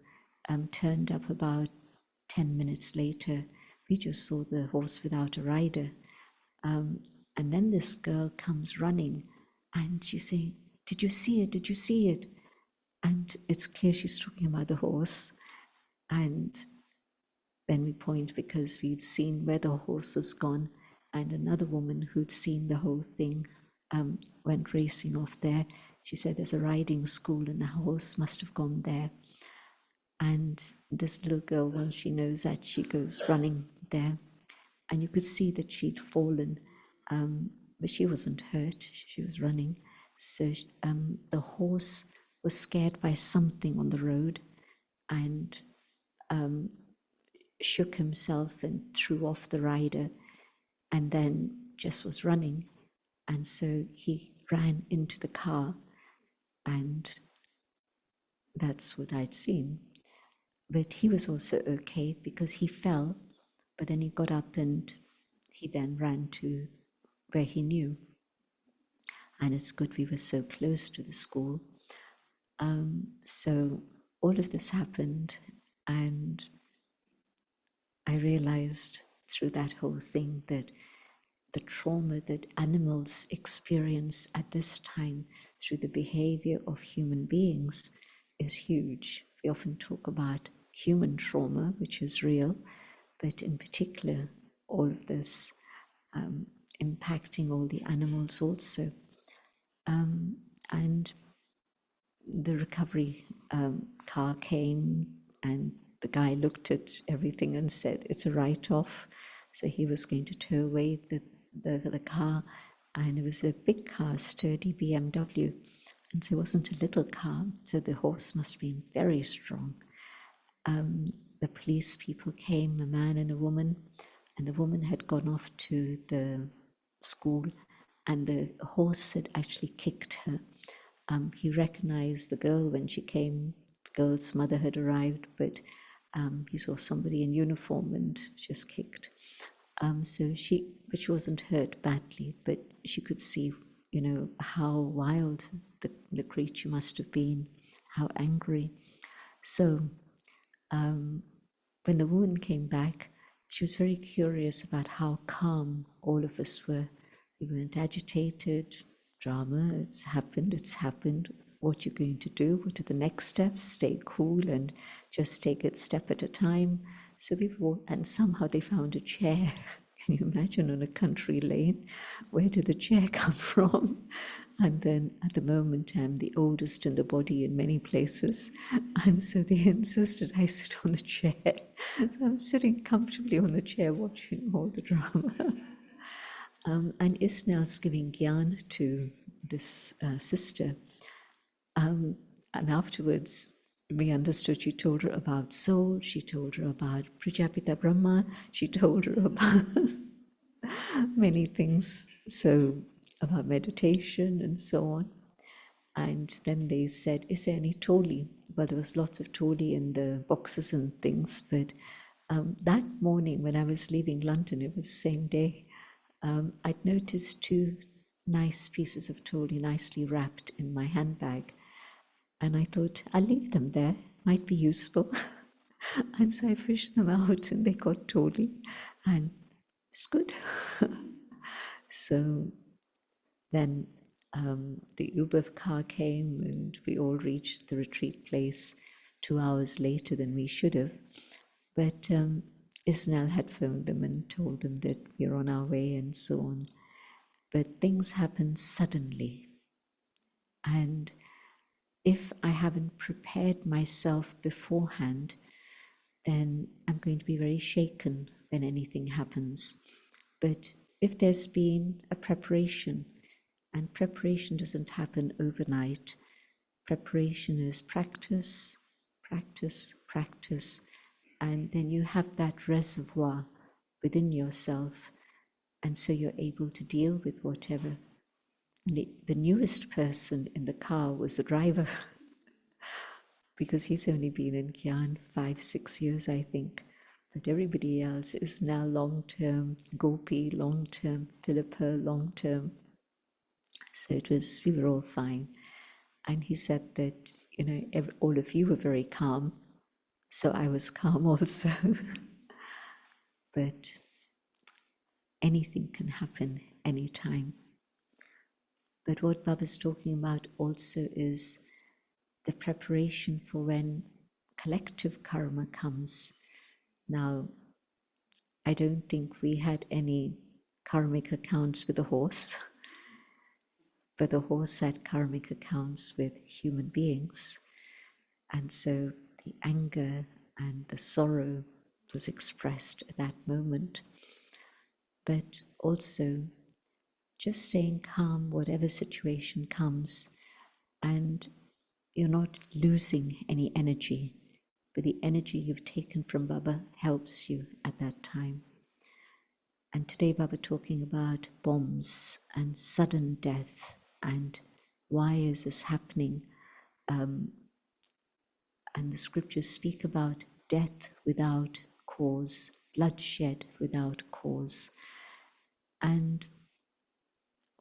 turned up about 10 minutes later. We just saw the horse without a rider. And then this girl comes running, and she's saying, "Did you see it? Did you see it?" And it's clear she's talking about the horse. And then we point because we've seen where the horse has gone, and another woman who'd seen the whole thing went racing off there. She said there's a riding school and the horse must have gone there. And this little girl, once she knows that, she goes running there. And you could see that she'd fallen, but she wasn't hurt. She was running. So the horse was scared by something on the road and shook himself and threw off the rider, and then just was running. And so he ran into the car, and that's what I'd seen. But he was also okay because he fell, but then he got up and he then ran to where he knew. And it's good we were so close to the school. So all of this happened, and I realized through that whole thing that the trauma that animals experience at this time through the behavior of human beings is huge. We often talk about human trauma, which is real, but in particular, all of this impacting all the animals also. And the recovery car came, and the guy looked at everything and said, it's a write-off. So he was going to tow away the car, and it was a big car, sturdy BMW. And so it wasn't a little car, so the horse must have been very strong. The police people came, a man and a woman, and the woman had gone off to the school, and the horse had actually kicked her. He recognized the girl when she came. The girl's mother had arrived, but he saw somebody in uniform and just kicked. But she wasn't hurt badly, but she could see, how wild the creature must have been, how angry. So when the woman came back, she was very curious about how calm all of us were. We weren't agitated. Drama, it's happened. What you're going to do? What are the next steps? Stay cool and just take it step at a time. So and somehow they found a chair. Can you imagine, on a country lane? Where did the chair come from? And then at the moment, I'm the oldest in the body in many places. And so they insisted I sit on the chair. So I'm sitting comfortably on the chair watching all the drama. And Isnel's giving gyan to this sister. And afterwards, we understood she told her about soul, she told her about Prajapita Brahma, she told her about many things, so about meditation and so on. And then they said, is there any toli? Well, there was lots of toli in the boxes and things, but that morning when I was leaving London, it was the same day, I'd noticed two nice pieces of toli nicely wrapped in my handbag, and I thought I'll leave them there, might be useful. And so I fished them out and they got toli, and it's good. So then the Uber car came and we all reached the retreat place 2 hours later than we should have. But Isnel had phoned them and told them that we're on our way and so on. But things happen suddenly. And if I haven't prepared myself beforehand, then I'm going to be very shaken when anything happens. But if there's been a preparation, and preparation doesn't happen overnight, preparation is practice, practice, practice, and then you have that reservoir within yourself, and so you're able to deal with whatever. And the newest person in the car was the driver, because he's only been in Gyan 5-6 years, I think. But everybody else is now long-term, Gopi long-term, Philippa long-term. So we were all fine. And he said that, all of you were very calm, so I was calm also. But anything can happen anytime. But what Baba's talking about also is the preparation for when collective karma comes. Now, I don't think we had any karmic accounts with the horse, but the horse had karmic accounts with human beings. And so the anger and the sorrow was expressed at that moment. But also just staying calm, whatever situation comes, and you're not losing any energy, but the energy you've taken from Baba helps you at that time. And today Baba talking about bombs and sudden death and why is this happening? And the scriptures speak about death without cause, bloodshed without cause. And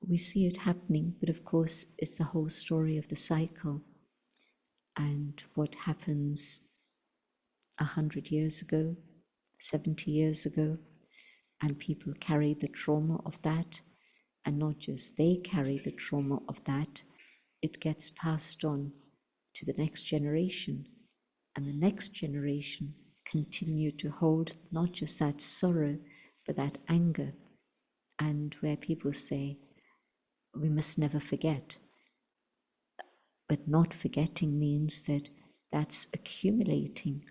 we see it happening, but of course it's the whole story of the cycle. And what happens 100 years ago, 70 years ago, and people carry the trauma of that, and not just they carry the trauma of that, it gets passed on to the next generation, and the next generation continue to hold not just that sorrow, but that anger, and where people say, we must never forget. But not forgetting means that that's accumulating,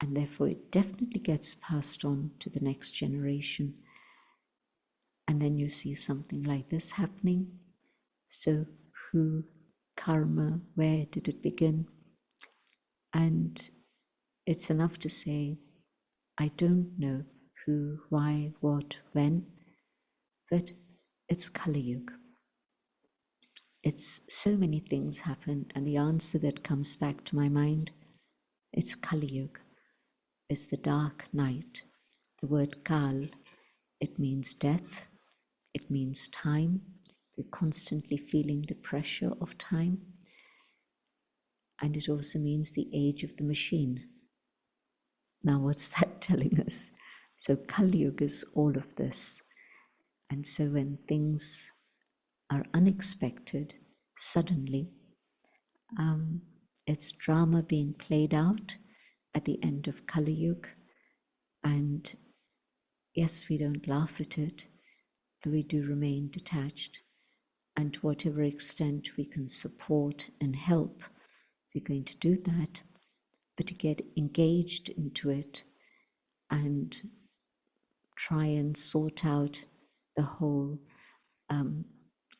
and therefore it definitely gets passed on to the next generation. And then you see something like this happening. So who, karma, where did it begin? And it's enough to say, I don't know who, why, what, when, but it's Kali Yuga. It's so many things happen, and the answer that comes back to my mind, it's Kali Yuga. It's the dark night. The word Kal, it means death, it means time. We're constantly feeling the pressure of time. And it also means the age of the machine. Now, what's that telling us? So Kali Yuga is all of this. And so when things are unexpected, suddenly, it's drama being played out at the end of Kali Yuga. And yes, we don't laugh at it, but we do remain detached. And to whatever extent we can support and help, we're going to do that. But to get engaged into it and try and sort out the whole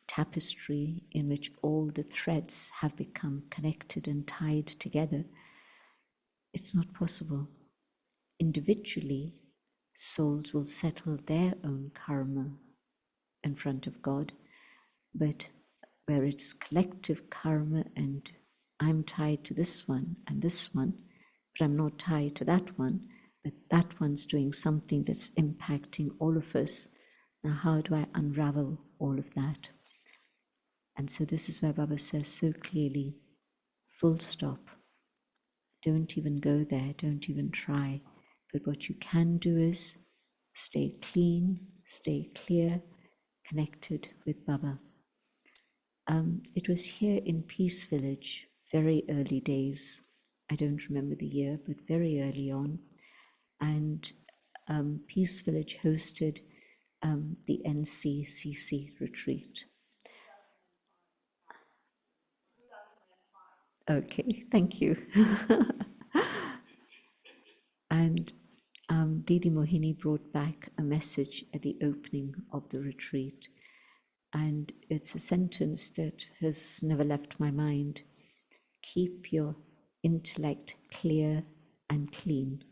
tapestry in which all the threads have become connected and tied together, it's not possible. Individually, souls will settle their own karma in front of God, but where it's collective karma and I'm tied to this one and this one, but I'm not tied to that one, but that one's doing something that's impacting all of us. Now, how do I unravel all of that? And so this is where Baba says so clearly, full stop. Don't even go there, don't even try. But what you can do is stay clean, stay clear, connected with Baba. It was here in Peace Village, very early days. I don't remember the year, but very early on. And Peace Village hosted the NCCC retreat. Okay, thank you. And Didi Mohini brought back a message at the opening of the retreat. And it's a sentence that has never left my mind. Keep your intellect clear and clean.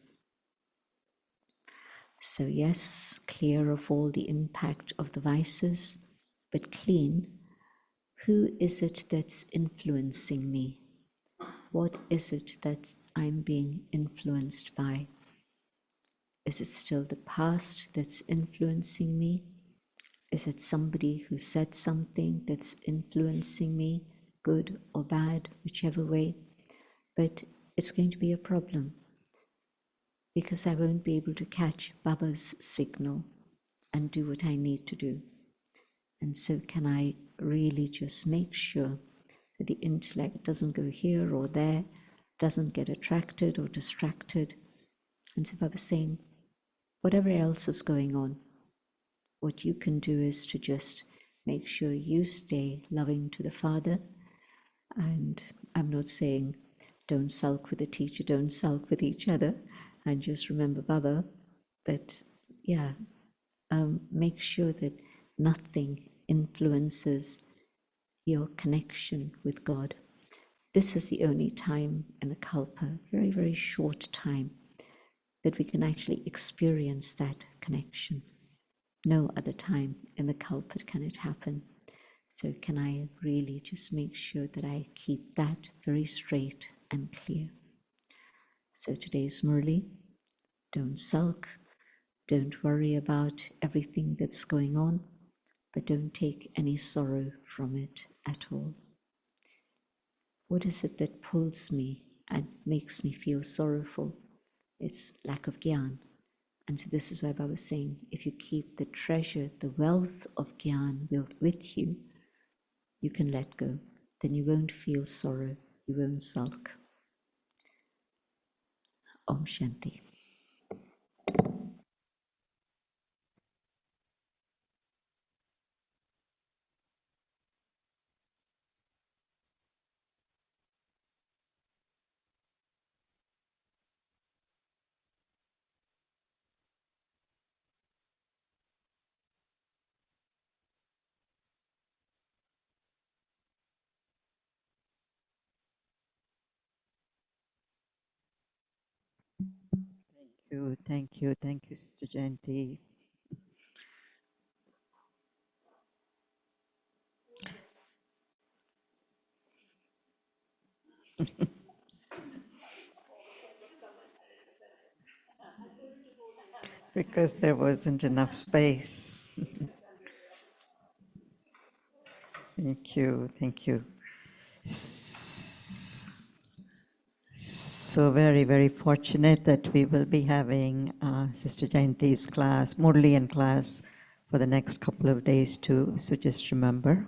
So yes, clear of all the impact of the vices, but clean. Who is it that's influencing me? What is it that I'm being influenced by? Is it still the past that's influencing me? Is it somebody who said something that's influencing me, good or bad, whichever way? But it's going to be a problem because I won't be able to catch Baba's signal and do what I need to do. And so can I really just make sure that the intellect doesn't go here or there, doesn't get attracted or distracted. And so Baba's saying, whatever else is going on, what you can do is to just make sure you stay loving to the Father. And I'm not saying don't sulk with the teacher, don't sulk with each other, and just remember Baba, but yeah, make sure that nothing influences your connection with God. This is the only time in the Kalpa, very, very short time, that we can actually experience that connection. No other time in the Kalpa can it happen. So can I really just make sure that I keep that very straight and clear? So today's Murli, don't sulk, don't worry about everything that's going on, but don't take any sorrow from it at all. What is it that pulls me and makes me feel sorrowful? It's lack of gyan. And so this is where Baba was saying, if you keep the treasure, the wealth of gyan with you, you can let go. Then you won't feel sorrow, you won't sulk. Om Shanti. Thank you, Sister Jayanti. Because there wasn't enough space. Thank you, thank you. So very, very fortunate that we will be having Sister Jayanti's class, Murli class, for the next couple of days too. So just remember.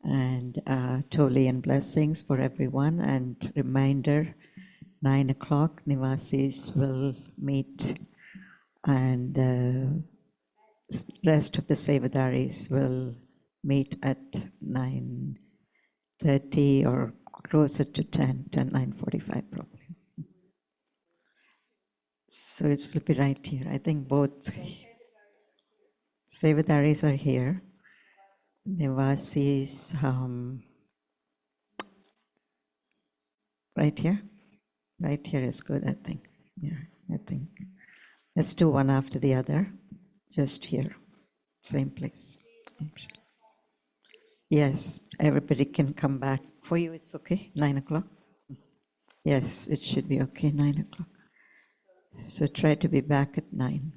And Toli and blessings for everyone. And reminder, 9 o'clock, Nivasis will meet, and the rest of the Sevadaris will meet at 9:30 or closer to 10, 9:45 probably. So it will be right here. I think both Sevadaris are here. Nivasis, right here? Right here is good, I think. Yeah, I think. Let's do one after the other. Just here, same place. Yes, everybody can come back. For you, it's okay, 9 o'clock? Yes, it should be okay, 9 o'clock. So try to be back at 9.